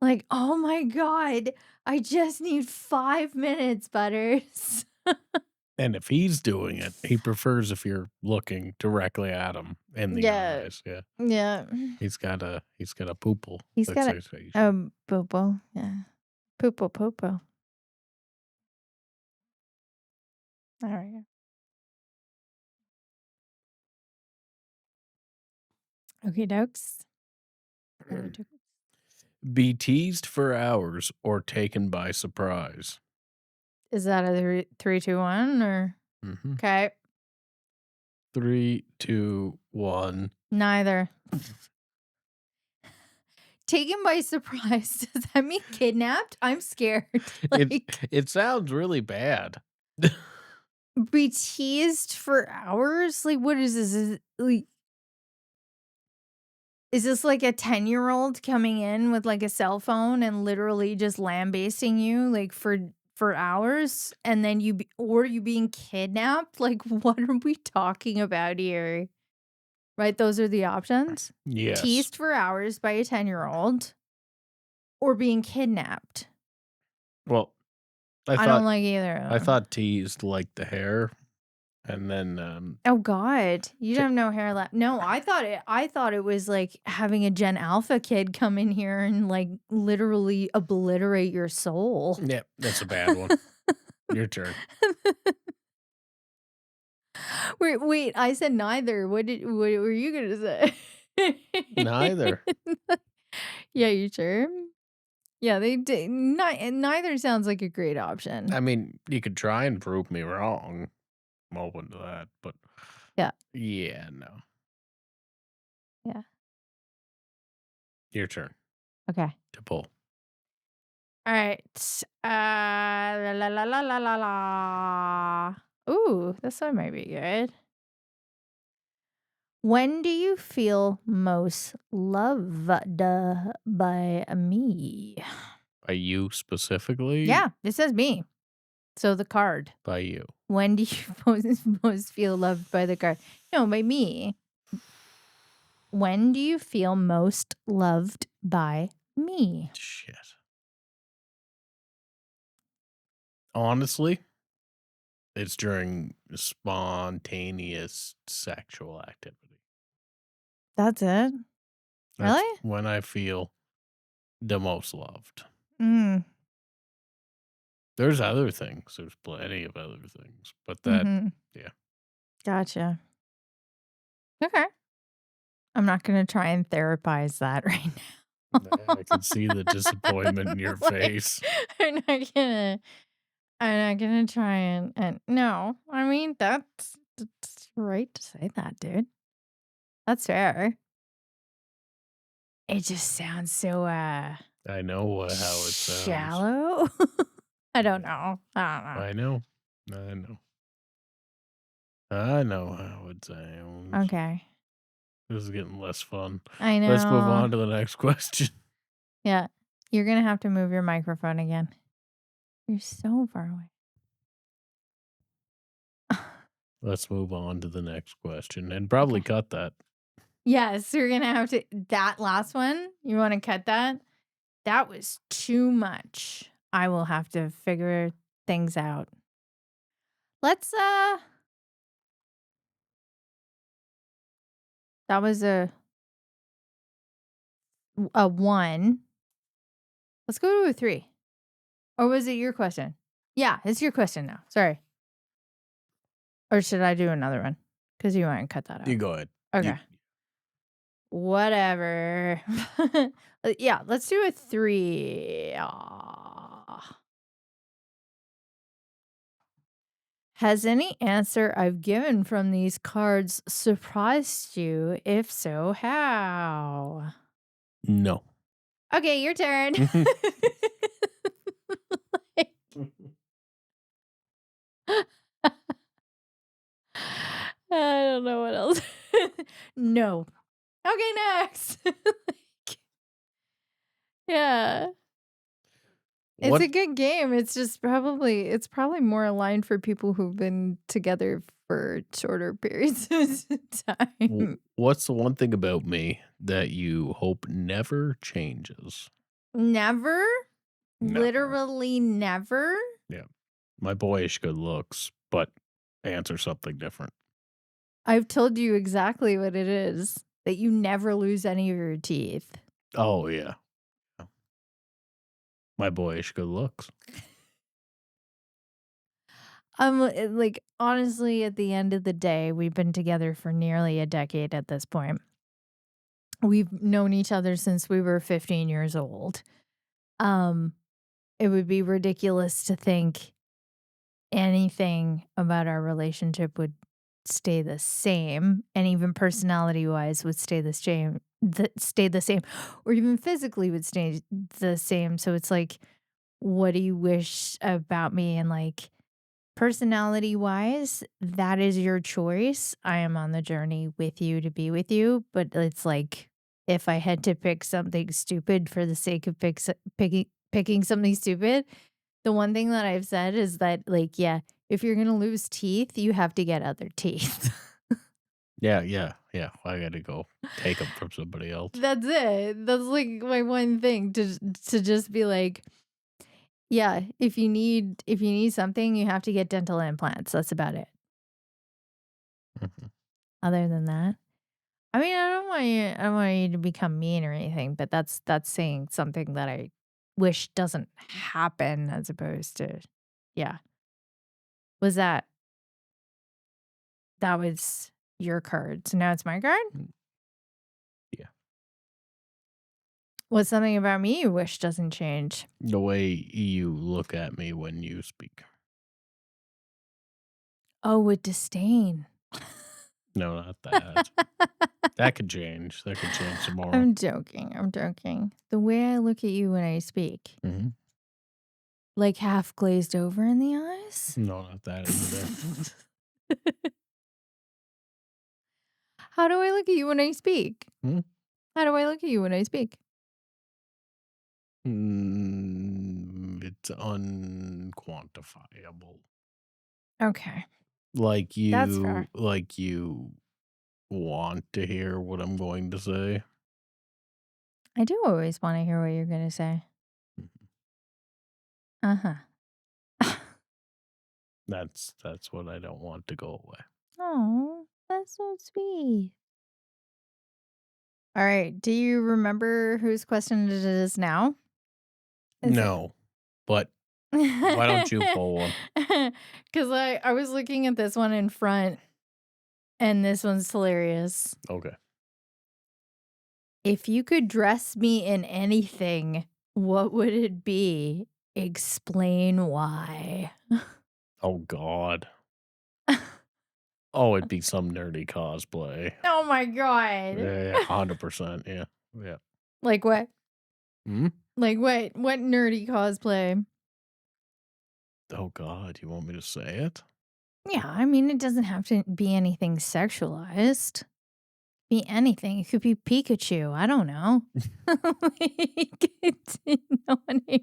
like, "Oh my god, I just need 5 minutes, Butters." And if he's doing it, he prefers if you're looking directly at him in the Yeah, eyes, yeah. yeah. He's got a poople He's got fixation. boo yeah. Poopo popo. Alright. Okey dokes. Be teased for hours or taken by surprise. Is that a three, 2, 1 or Mhm. okay? 3, 2, 1. Neither. Taken by surprise, does that mean kidnapped? I'm scared. It Like, it sounds really bad. be teased for hours? Like, what is this? Is this like a 10-year-old coming in with, like, a cell phone and literally just lambasting you, like, for hours? And then you being kidnapped? Like, what are we talking about here? Right? Those are the options? Yes. Teased for hours by a 10-year-old or being kidnapped. Well, I I don't thought like either of I them. thought teased like the hair, and then, Oh god, you t have no hair left. No, I thought it was like having a Gen Alpha kid come in here and, like, literally obliterate your soul. yeah, that's a bad one. Your turn. Wait, I said neither. What were you gonna say? Neither. Yeah, you sure? Yeah, they did neither sounds like a great option. I mean, you could try and prove me wrong. I'm open to that, but Yeah, yeah, no. yeah. Your turn Okay. to pull. Alright, la la la la la la la. Ooh, this one might be good. When do you feel most loved by me? By you specifically? Yeah, it says me. So the card. By you. When do you most feel loved by the card? No, by me. When do you feel most loved by me? Shit. Honestly, it's during spontaneous sexual activity. That's it? That's Really? when I feel the most loved. Mm. There's other things. There's plenty of other things, but that, Mhm. yeah, Gotcha. Okay. I'm not gonna try and therapize that right now. I can see the disappointment in your Like, face. I'm not gonna I'm not gonna try and no, I mean, that's right to say that, dude. That's fair. It just sounds so, I know how it sounds. shallow? I don't Yeah, know. I don't know. I know. I know. I know how it sounds. Okay. This is getting less fun. I Let's move know. on to the next question. Yeah. You're gonna have to move your microphone again. You're so far away. Let's move on to the next question and probably Okay. cut that. Yes, you're gonna have to that last one, you wanna cut that? That was too much. I will have to figure things out. Let's, that was a 1. Let's go to a 3. Or was it your question? Yeah, it's your question now. Sorry. Or should I do another one? Because you wanna cut that You out. go ahead. You Okay. Whatever. Yeah, let's do a 3. Aw. Has any answer I've given from these cards surprised you? If so, how? No. Okay, your turn. I don't know what else. No. Okay, next. Like, yeah. It's What a good game. It's probably more aligned for people who've been together for shorter periods of time. what's the one thing about me that you hope never changes? Never? Never. Literally never? Yeah. My boyish good looks, but answer something different. I've told you exactly what it is, that you never lose any of your teeth. Oh, yeah. Yeah. My boyish good looks. Like, honestly, at the end of the day, we've been together for nearly a decade at this point. We've known each other since we were 15 years old. Um, it would be ridiculous to think anything about our relationship would stay the same, and even personality-wise would stay the same, or even physically would stay the same. So it's like, what do you wish about me? And like, personality wise, that is your choice. I am on the journey with you to be with you, but it's like, if I had to pick something stupid for the sake of picking something stupid, the one thing that I've said is that, like, yeah, if you're gonna lose teeth, you have to get other teeth. Yeah, yeah, yeah. I gotta go take them from somebody else. That's it. That's like my one thing, to just be like, yeah, if you need something, you have to get dental implants. That's about it. Mhm. Other than that, I mean, I don't want you to become mean or anything, but that's saying something that I wish doesn't happen, as opposed to, yeah. Was that was your card. So now it's my card? Mm, yeah. What's something about me you wish doesn't change? The way you look at me when you speak. Oh, with disdain. No, not that. That could change. That could change tomorrow. I'm joking, I'm joking. The way I look at you when I speak, Mhm. like half glazed over in the eyes? No, not that either. How do I look at you when I speak? Hmm? How do I look at you when I speak? It's unquantifiable. Okay, Like that's fair. you want to hear what I'm going to say. I do always wanna hear what you're gonna say. Mhm. Uh-huh. That's what I don't want to go away. Oh, that's so sweet. Alright, do you remember whose question it is now? Is it No, but why don't you pull one? 'Cause I was looking at this one in front, and this one's hilarious. Okay. If you could dress me in anything, what would it be? Explain why. Oh god. Oh, it'd be some nerdy cosplay. Oh my god. Yeah, 100%, yeah. Yeah. Like what? Mhm. Like what nerdy cosplay? Oh god, you want me to say it? Yeah, I mean, it doesn't have to be anything sexualized. Be anything. It could be Pikachu. I don't know. Like, you know what I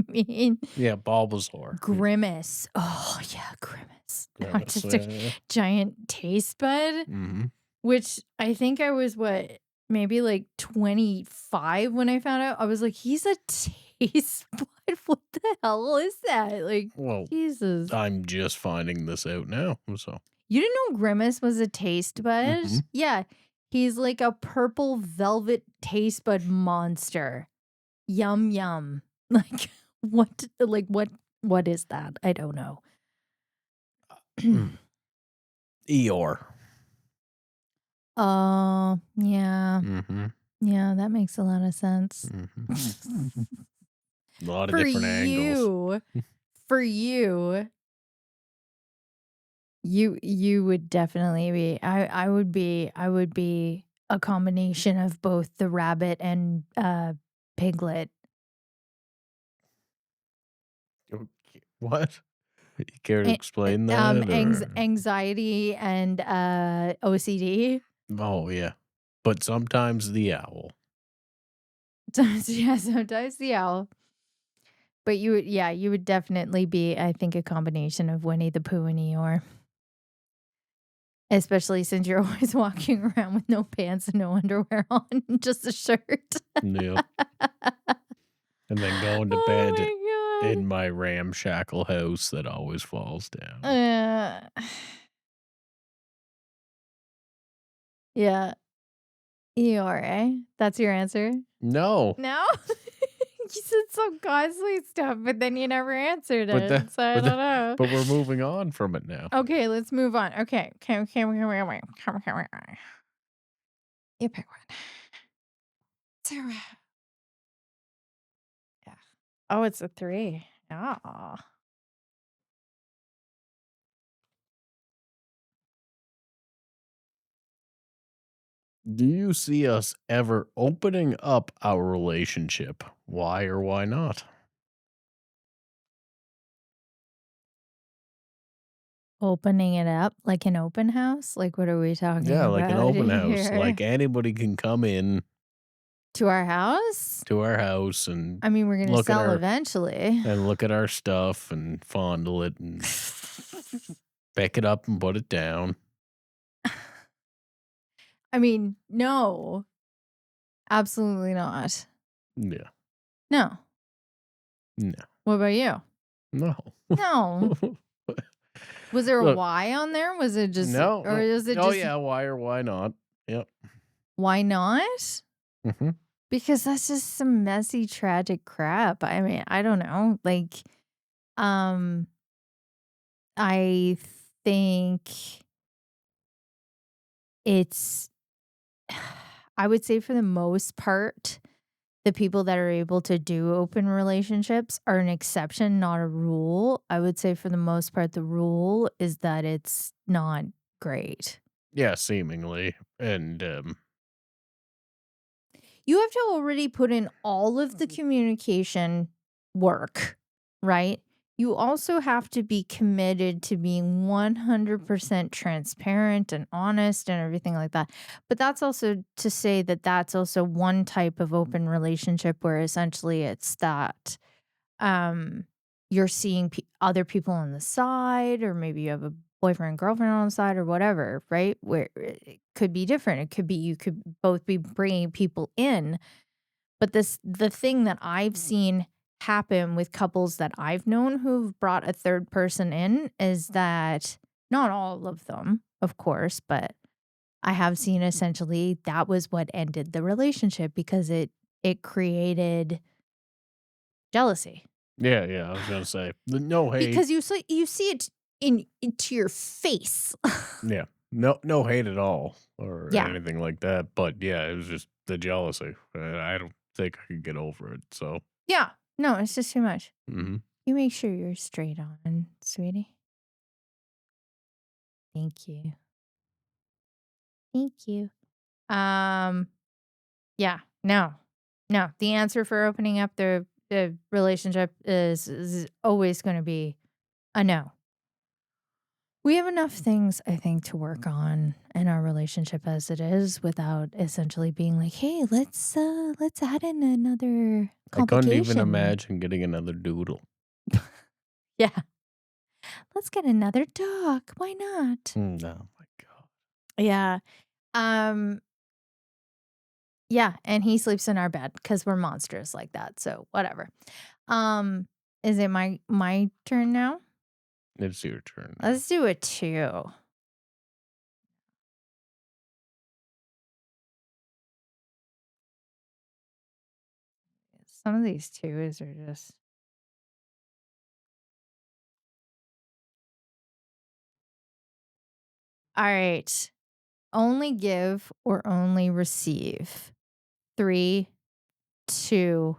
mean? Yeah, Bulbasaur. Yeah, Grimace. Oh, yeah, Grimace. Not Grimace, just a yeah, yeah. giant taste bud, Mhm. which I think I was what, maybe like 25 when I found out. I was like, he's a taste bud. What the hell is that? Like, Well, Jesus. I'm just finding this out now, so You didn't know Grimace was a taste bud? mhm. Yeah. He's like a purple velvet taste bud monster. Yum yum. Like, what is that? I don't know. Mm. Eeyore. Oh, yeah. Mhm. Yeah, that makes a lot of sense. Mhm. A lot of For different angles. you for you, You would definitely be I would be a combination of both the rabbit and, piglet. Okay. What? You care to explain that or Anxiety and, OCD. Oh, yeah. But sometimes the owl. Sometimes the owl. But you would definitely be, I think, a combination of Winnie the Pooh and Eeyore, especially since you're always walking around with no pants and no underwear on, just a shirt. Yep. And then going to bed Oh in my ramshackle house that always falls down. my god. Yeah, Eeyore, eh? That's your answer? No. No? You said some costly stuff, but then you never answered But it, the so I but the don't know. but we're moving on from it now. Okay, let's move on. Okay, wait. Come. You pick one. Sarah. Yeah. Oh, it's a 3. Oh. Do you see us ever opening up our relationship? Why or why not? Opening it up like an open house? Like, what are we talking Yeah, like an about open house. here? Like anybody can come in To our house? to our house and I mean, we're gonna look at sell our eventually. stuff and fondle it and pick it up and put it down. I mean, no, absolutely not. Yeah. No. No. What about you? No. No. Was there a Look, why on there? Was it just no, or no. is it Oh just yeah, why or why not? Yep. why not? Mhm. Because that's just some messy, tragic crap. I mean, I don't know. Like, um, I think it's I would say for the most part, the people that are able to do open relationships are an exception, not a rule. I would say for the most part, the rule is that it's not great. Yeah, seemingly. And You have to already put in all of the communication work, right? You also have to be committed to being 100% transparent and honest and everything like that. But that's also to say that that's also one type of open relationship where essentially it's that um, you're seeing other people on the side, or maybe you have a boyfriend, girlfriend on the side, or whatever, right? Where it could be different. It could be you could both be bringing people in. But the thing that I've seen happen with couples that I've known who've brought a third person in is that not all of them, of course, but I have seen essentially that was what ended the relationship because it created jealousy. yeah, yeah, I was gonna say no hate. Because you see it into your face. Yeah. No hate at all or Yeah. anything like that. But yeah, it was just the jealousy. I don't think I could get over it. So Yeah. No, it's just too much. mhm. You make sure you're straight on, sweetie. Thank you. Thank you. Um, yeah. No. No. The answer for opening up the relationship is always gonna be a no. We have enough things, I think, to work on in our relationship as it is without essentially being like, "Hey, let's add in another I couldn't even complication." imagine getting another doodle. Yeah. Let's get another dog. Why not? Oh my god. Yeah. Um, yeah, and he sleeps in our bed because we're monsters like that. So whatever. Um, is it my turn now? It's your turn now. Let's do a two. Some of these twos are just all right. Only give or only receive. Three, two,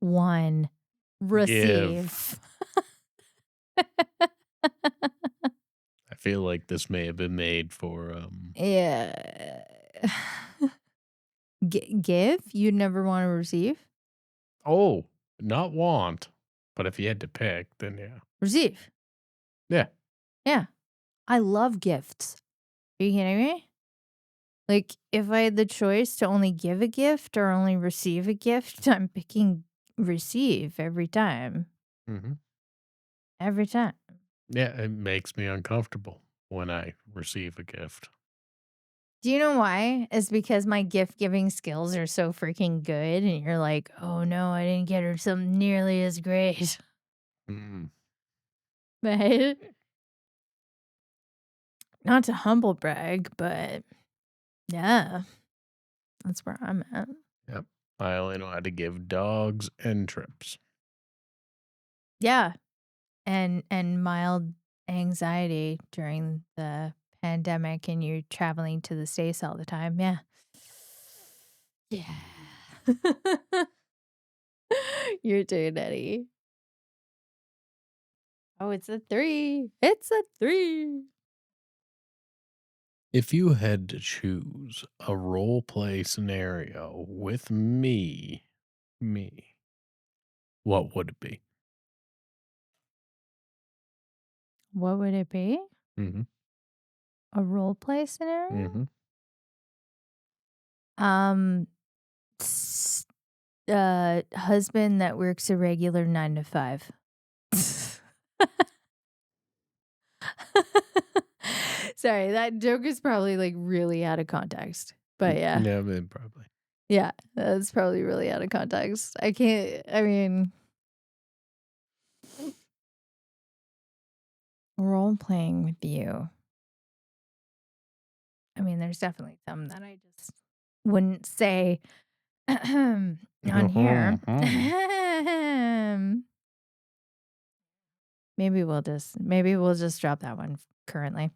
one. Give. Receive. I feel like this may have been made for, Yeah. Give? You'd never wanna receive? oh, not want, but if you had to pick, then yeah. Receive. Yeah. Yeah. I love gifts. Are you kidding me? Like, if I had the choice to only give a gift or only receive a gift, I'm picking receive every time. Mhm. Every time. Yeah, it makes me uncomfortable when I receive a gift. Do you know why? It's because my gift giving skills are so freaking good, and you're like, "Oh, no, I didn't get her something nearly as great." Mm. Right? Not to humble brag, but yeah, that's where I'm at. Yep. I only know how to give dogs and trips. Yeah, and mild anxiety during the pandemic and you traveling to the States all the time, yeah. Yeah. You're too nutty. Oh, it's a 3. It's a 3. If you had to choose a role play scenario with me, what would it be? What would it be? Mhm. A role play scenario? Mhm. Um, s husband that works a regular 9 to 5. Sorry, that joke is probably, like, really out of context, but yeah. Yeah, then probably. Yeah, that's probably really out of context. I mean, role playing with you. I mean, there's definitely some that I just wouldn't say on here. Maybe we'll just drop that one currently.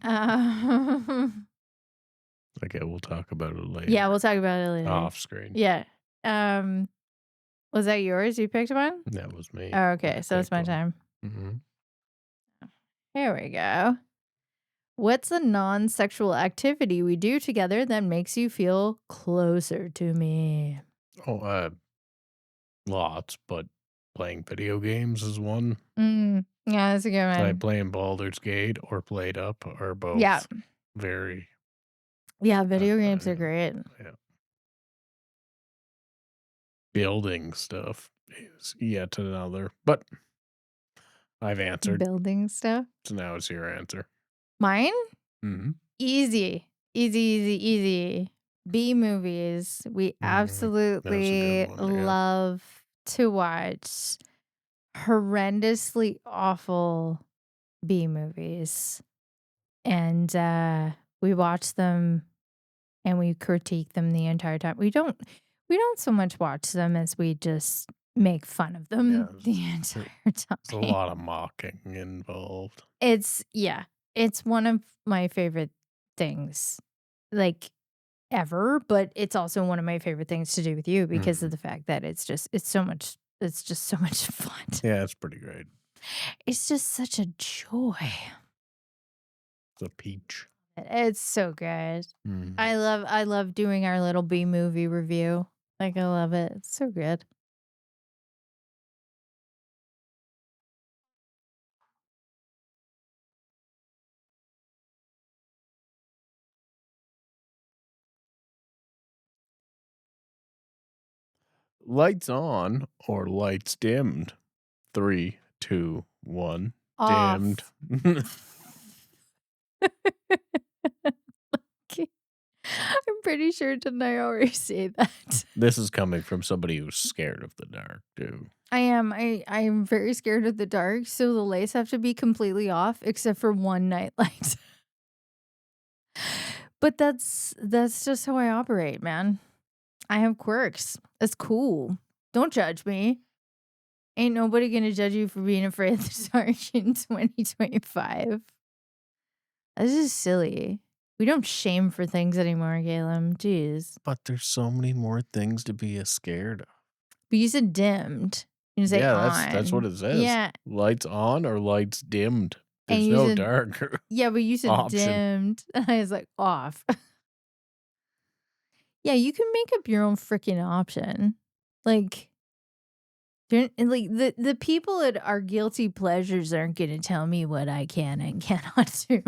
Um, Okay, we'll talk about it yeah, later. we'll talk about it later. Off screen. Yeah. Um, was that yours? You picked one? That was me. Oh, I okay, so it's picked my one. time. Mhm. Here we go. What's a non-sexual activity we do together that makes you feel closer to me? Oh, lots, but playing video games is one. Yeah, that's a good Like one. playing Baldur's Gate or Played Up are Yeah. both very, Yeah, uh, video games are yeah, great. yeah. Building stuff is yet another, but I've answered, Building stuff. so now it's your answer. Mine? Mhm. Easy. Easy, easy, easy. B movies. We Mhm. That's a good absolutely one, yeah. love to watch horrendously awful B movies. And we watch them and we critique them the entire time. We don't so much watch them as we just make fun of Yeah, them the there's entire a time. lot of mocking involved. It's one of my favorite things, like, ever, but it's also one of my favorite things to do with you because of Mhm. the fact that it's just so much fun. Yeah, it's pretty great. It's just such a joy. It's a peach. It's so good. Mhm. I love doing our little B movie review. Like, I love it. It's so good. Lights on or lights dimmed? 3, 2, 1, dimmed. Off. Okay. I'm pretty sure didn't I already say that? This is coming from somebody who's scared of the dark, too. I am. I'm very scared of the dark, so the lights have to be completely off except for one night light. But that's just how I operate, man. I have quirks. It's cool. Don't judge me. Ain't nobody gonna judge you for being afraid of the dark in 2025. This is silly. We don't shame for things anymore, Caleb. Jeez. But there's so many more things to be scared of. But you said dimmed. You didn't say Yeah, that's what on. it says. Yeah. Lights on or lights dimmed. And There's you no said, dark yeah, but you said option. dimmed. And I was like, off. Yeah, you can make up your own freaking option. Like, and like the people at our guilty pleasures aren't gonna tell me what I can and cannot do.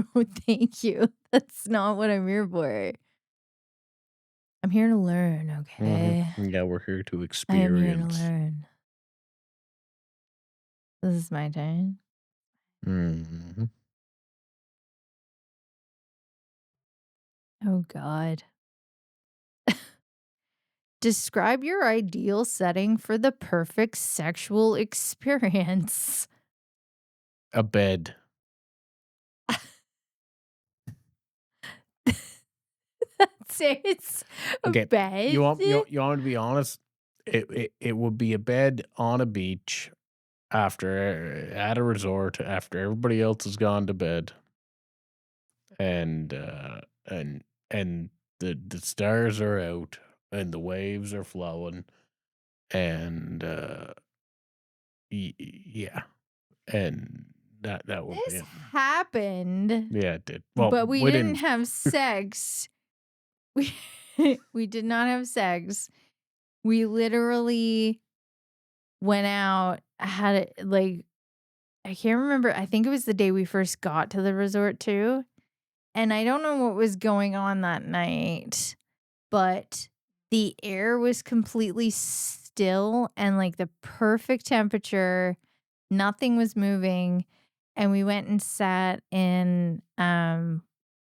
Thank you. That's not what I'm here for. I'm here to learn, Mhm. okay? Yeah, we're here to I am here to experience. learn. This is my turn. Mhm. Oh God. Describe your ideal setting for the perfect sexual experience. A bed. That's it. It's a Okay. bed. You want me to be honest? It would be a bed on a beach after at a resort after everybody else has gone to bed, and, and the stars are out, and the waves are flowing, and, yeah, and that would be This it. happened, Yeah, it did. Well, but we we didn't didn't. have sex. We we did not have sex. We literally went out, had it like I can't remember. I think it was the day we first got to the resort too. And I don't know what was going on that night, but the air was completely still and like the perfect temperature. Nothing was moving. And we went and sat in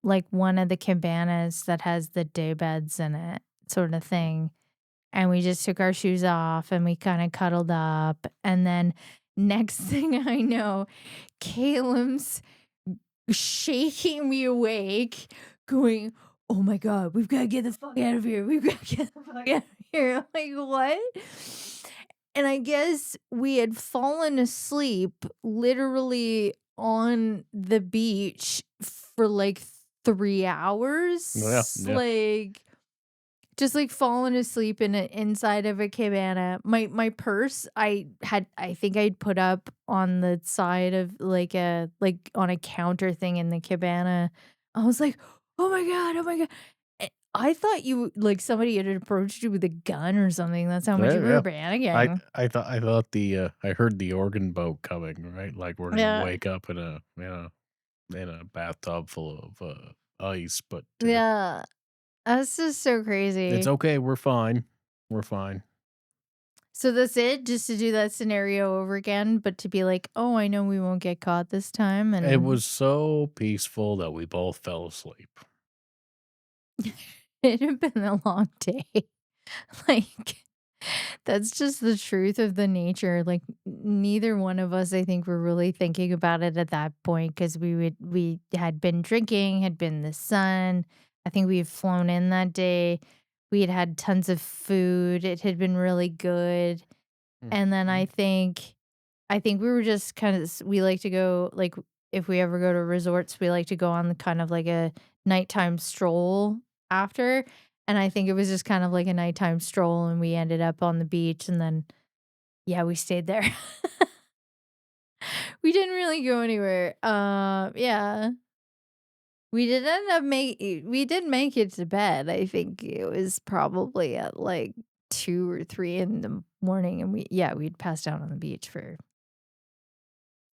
like one of the cabanas that has the day beds in it, sort of thing. And we just took our shoes off and we kind of cuddled up. And then next thing I know, Caleb's shaking me awake, going, "Oh my god, we've gotta get the fuck out of here. We've gotta get the fuck out of here." I'm like, "What?" And I guess we had fallen asleep literally on the beach for like 3 Yeah, hours. yeah. Like just, like, falling asleep in a inside of a cabana. My purse, I think I'd put up on the side of, like, on a counter thing in the cabana. I was like, "Oh my god, oh my god." I thought like, somebody had approached you with a gun or something. That's how much Yeah, you were yeah. panicking. I thought I heard the organ boat coming, right? Like, we're gonna Yeah. wake up in a bathtub full of, ice, but, Yeah. That's just so it's crazy. okay, we're fine. We're fine. So that's it? Just to do that scenario over again, but to be like, "Oh, I know we won't get caught this time," It and was so peaceful that we both fell asleep. it had been a long day. Like, that's just the truth of the nature. Like, neither one of us, I think, were really thinking about it at that point because we had been drinking, had been in the sun. I think we had flown in that day. We had had tons of food. It had been really good. And then Mhm. I think we were just kind of we like to go like if we ever go to resorts, we like to go on kind of like a nighttime stroll after. And I think it was just kind of like a nighttime stroll and we ended up on the beach and then yeah, we stayed there. We didn't really go anywhere. Yeah. We did end up we did make it to bed. I think it was probably at like 2 or 3 in the morning and we'd passed out on the beach for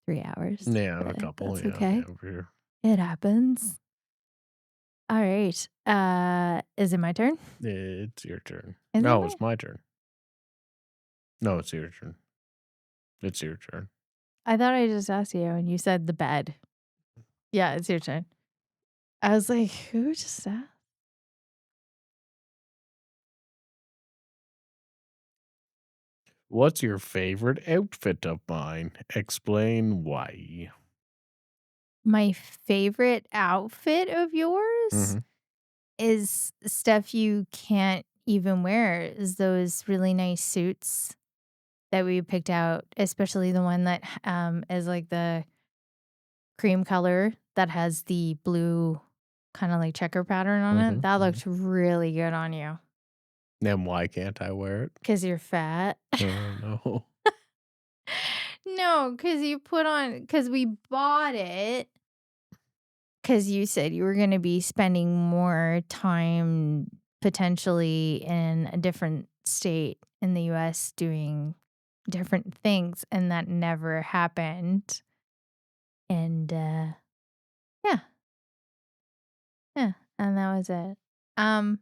3 hours, Yeah, a but couple, that's yeah, okay. yeah, for sure. It happens. Alright, is it my turn? It's your turn. Is it No, my it's my turn. No, it's your turn. It's your turn. I thought I just asked you and you said the bed. Yeah, it's your turn. I was like, "Who just asked?" What's your favorite outfit of mine? Explain why. My favorite outfit of yours Mhm, is stuff you can't even wear, is those really nice suits that we picked out, especially the one that, is like the cream color that has the blue kinda like checker pattern on it. mhm, That mhm. looked really good on you Then why can't I wear it? because 'cause you're fat. No. No, because we bought it. Because you said you were gonna be spending more time potentially in a different state in the US doing different things, and that never happened. And, yeah, yeah, and that was it. Um,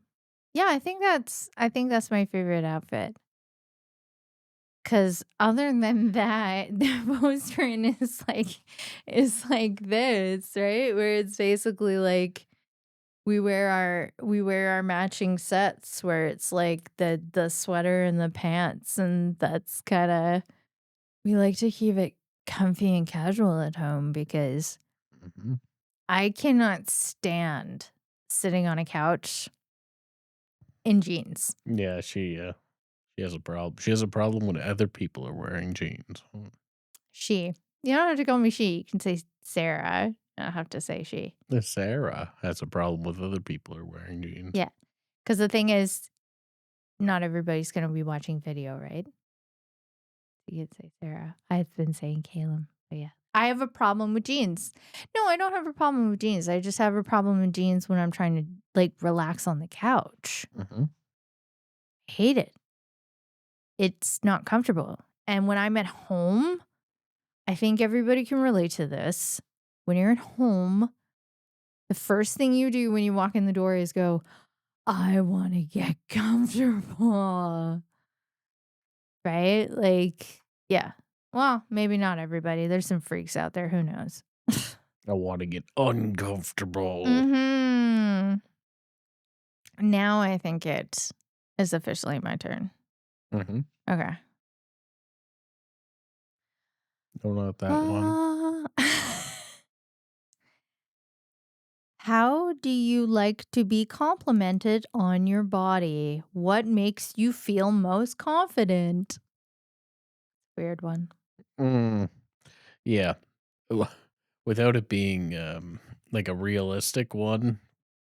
yeah, I think that's my favorite outfit. Cause other than that, the postering is like this, right? Where it's basically like we wear our matching sets where it's like the sweater and the pants, and that's kinda we like to keep it comfy and casual at home because Mhm. I cannot stand sitting on a couch in jeans. Yeah, she has a problem. She has a problem when other people are wearing jeans. She. You don't have to call me she, you can say Sarah. I don't have to say she. Sarah has a problem with other people are wearing jeans. Yeah, because the thing is, not everybody's gonna be watching video, right? You could say Sarah. I've been saying Caleb, but yeah. I have a problem with jeans. No, I don't have a problem with jeans. I just have a problem with jeans when I'm trying to like relax on the couch. Mhm. Hate it. It's not comfortable. And when I'm at home, I think everybody can relate to this. When you're at home, the first thing you do when you walk in the door is go, I want to get comfortable. Right? Like, yeah. Well, maybe not everybody. There's some freaks out there. Who knows? I wanna get uncomfortable. Mhm. Now I think it is officially my turn. Mhm. Okay. Don't know that one. Uh, how do you like to be complimented on your body? What makes you feel most confident? Weird one. Mm, yeah. W Without it being, like a realistic one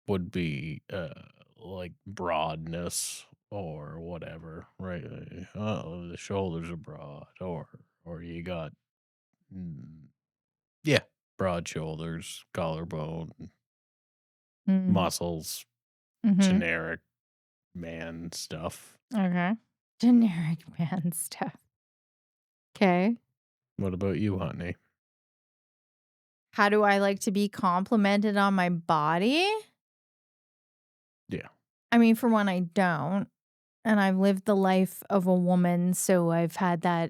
would be, like broadness or whatever, right? Oh, the shoulders are broad or you got, mm, yeah, broad shoulders, collarbone, Mm. muscles, Mhm. generic man stuff. Okay. Generic man stuff. Okay. What about you, honey? How do I like to be complimented on my body? Yeah. I mean, for one, I don't. And I've lived the life of a woman, so I've had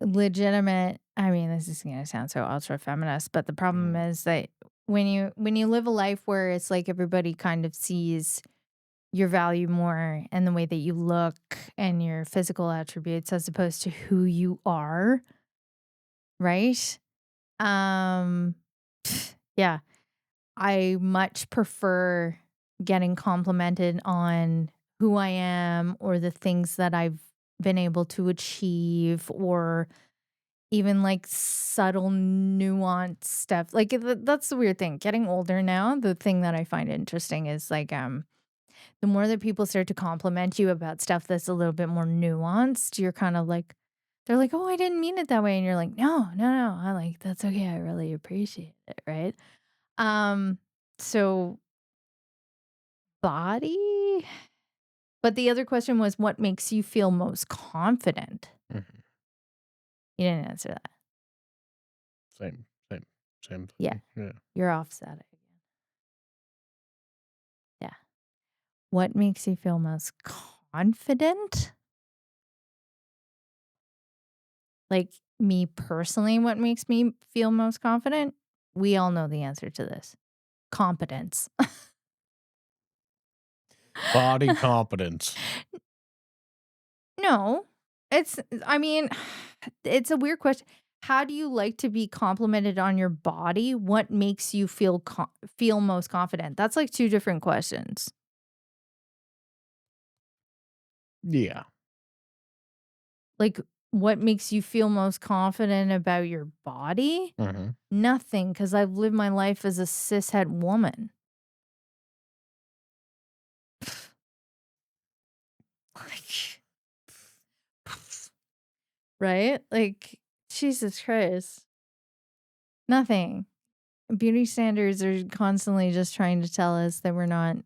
legitimate I mean, this is gonna sound so ultra feminist, but the problem Mm, is that when you live a life where it's like everybody kind of sees your value more in the way that you look and your physical attributes as opposed to who you are, right? Um, yeah, I much prefer getting complimented on who I am or the things that I've been able to achieve or even like subtle nuanced stuff. Like that's the weird thing. Getting older now, the thing that I find interesting is like the more that people start to compliment you about stuff that's a little bit more nuanced, you're kind of like they're like, "Oh, I didn't mean it that way." And you're like, "No, no, no. I like that's okay. I really appreciate it." Right? Um, so body? But the other question was what makes you feel most confident? mhm. You didn't answer that. Same, same Yeah, thing. Yeah. you're offset again. Yeah. What makes you feel most confident? Like me personally, what makes me feel most confident? We all know the answer to this. Competence. Body competence. No. I mean, it's a weird question. How do you like to be complimented on your body? What makes you feel most confident? That's like two different questions. Yeah. Like what makes you feel most confident about your body? Mhm. Nothing, because I've lived my life as a cishet woman. Like right? Like, Jesus Christ. Nothing. Beauty standards are constantly just trying to tell us that we're not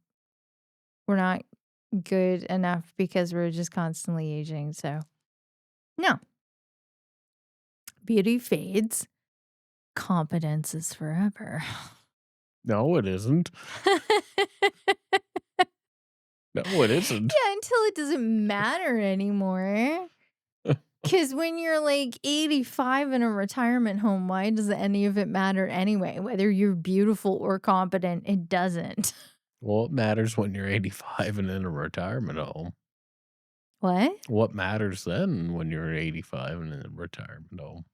good enough because we're just constantly aging. So, no. Beauty fades. Competence is forever. No, it isn't. No, it isn't. Yeah, until it doesn't matter anymore. Because when you're like 85 in a retirement home, why does any of it matter anyway? Whether you're beautiful or competent, it doesn't. Well, it matters when you're 85 and in a retirement home. What? What matters then when you're 85 and in a retirement home?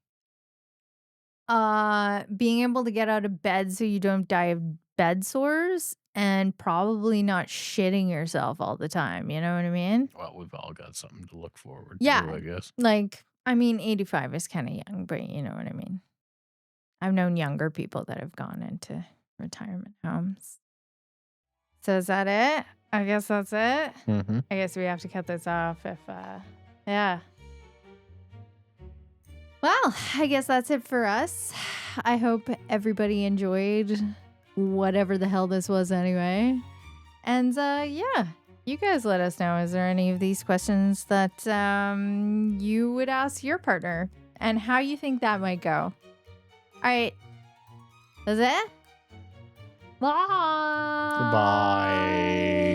Being able to get out of bed so you don't die of bed sores and probably not shitting yourself all the time. You know what I mean? Well, we've all got something to look forward to, Yeah. I guess. Like, I mean, 85 is kind of young, but you know what I mean? I've known younger people that have gone into retirement homes. So is that it? I guess that's it. Mhm. I guess we have to cut this off yeah. Well, I guess that's it for us. I hope everybody enjoyed whatever the hell this was anyway. And yeah, you guys let us know. Is there any of these questions that you would ask your partner and how you think that might go? All right. That's it? Bye. Bye.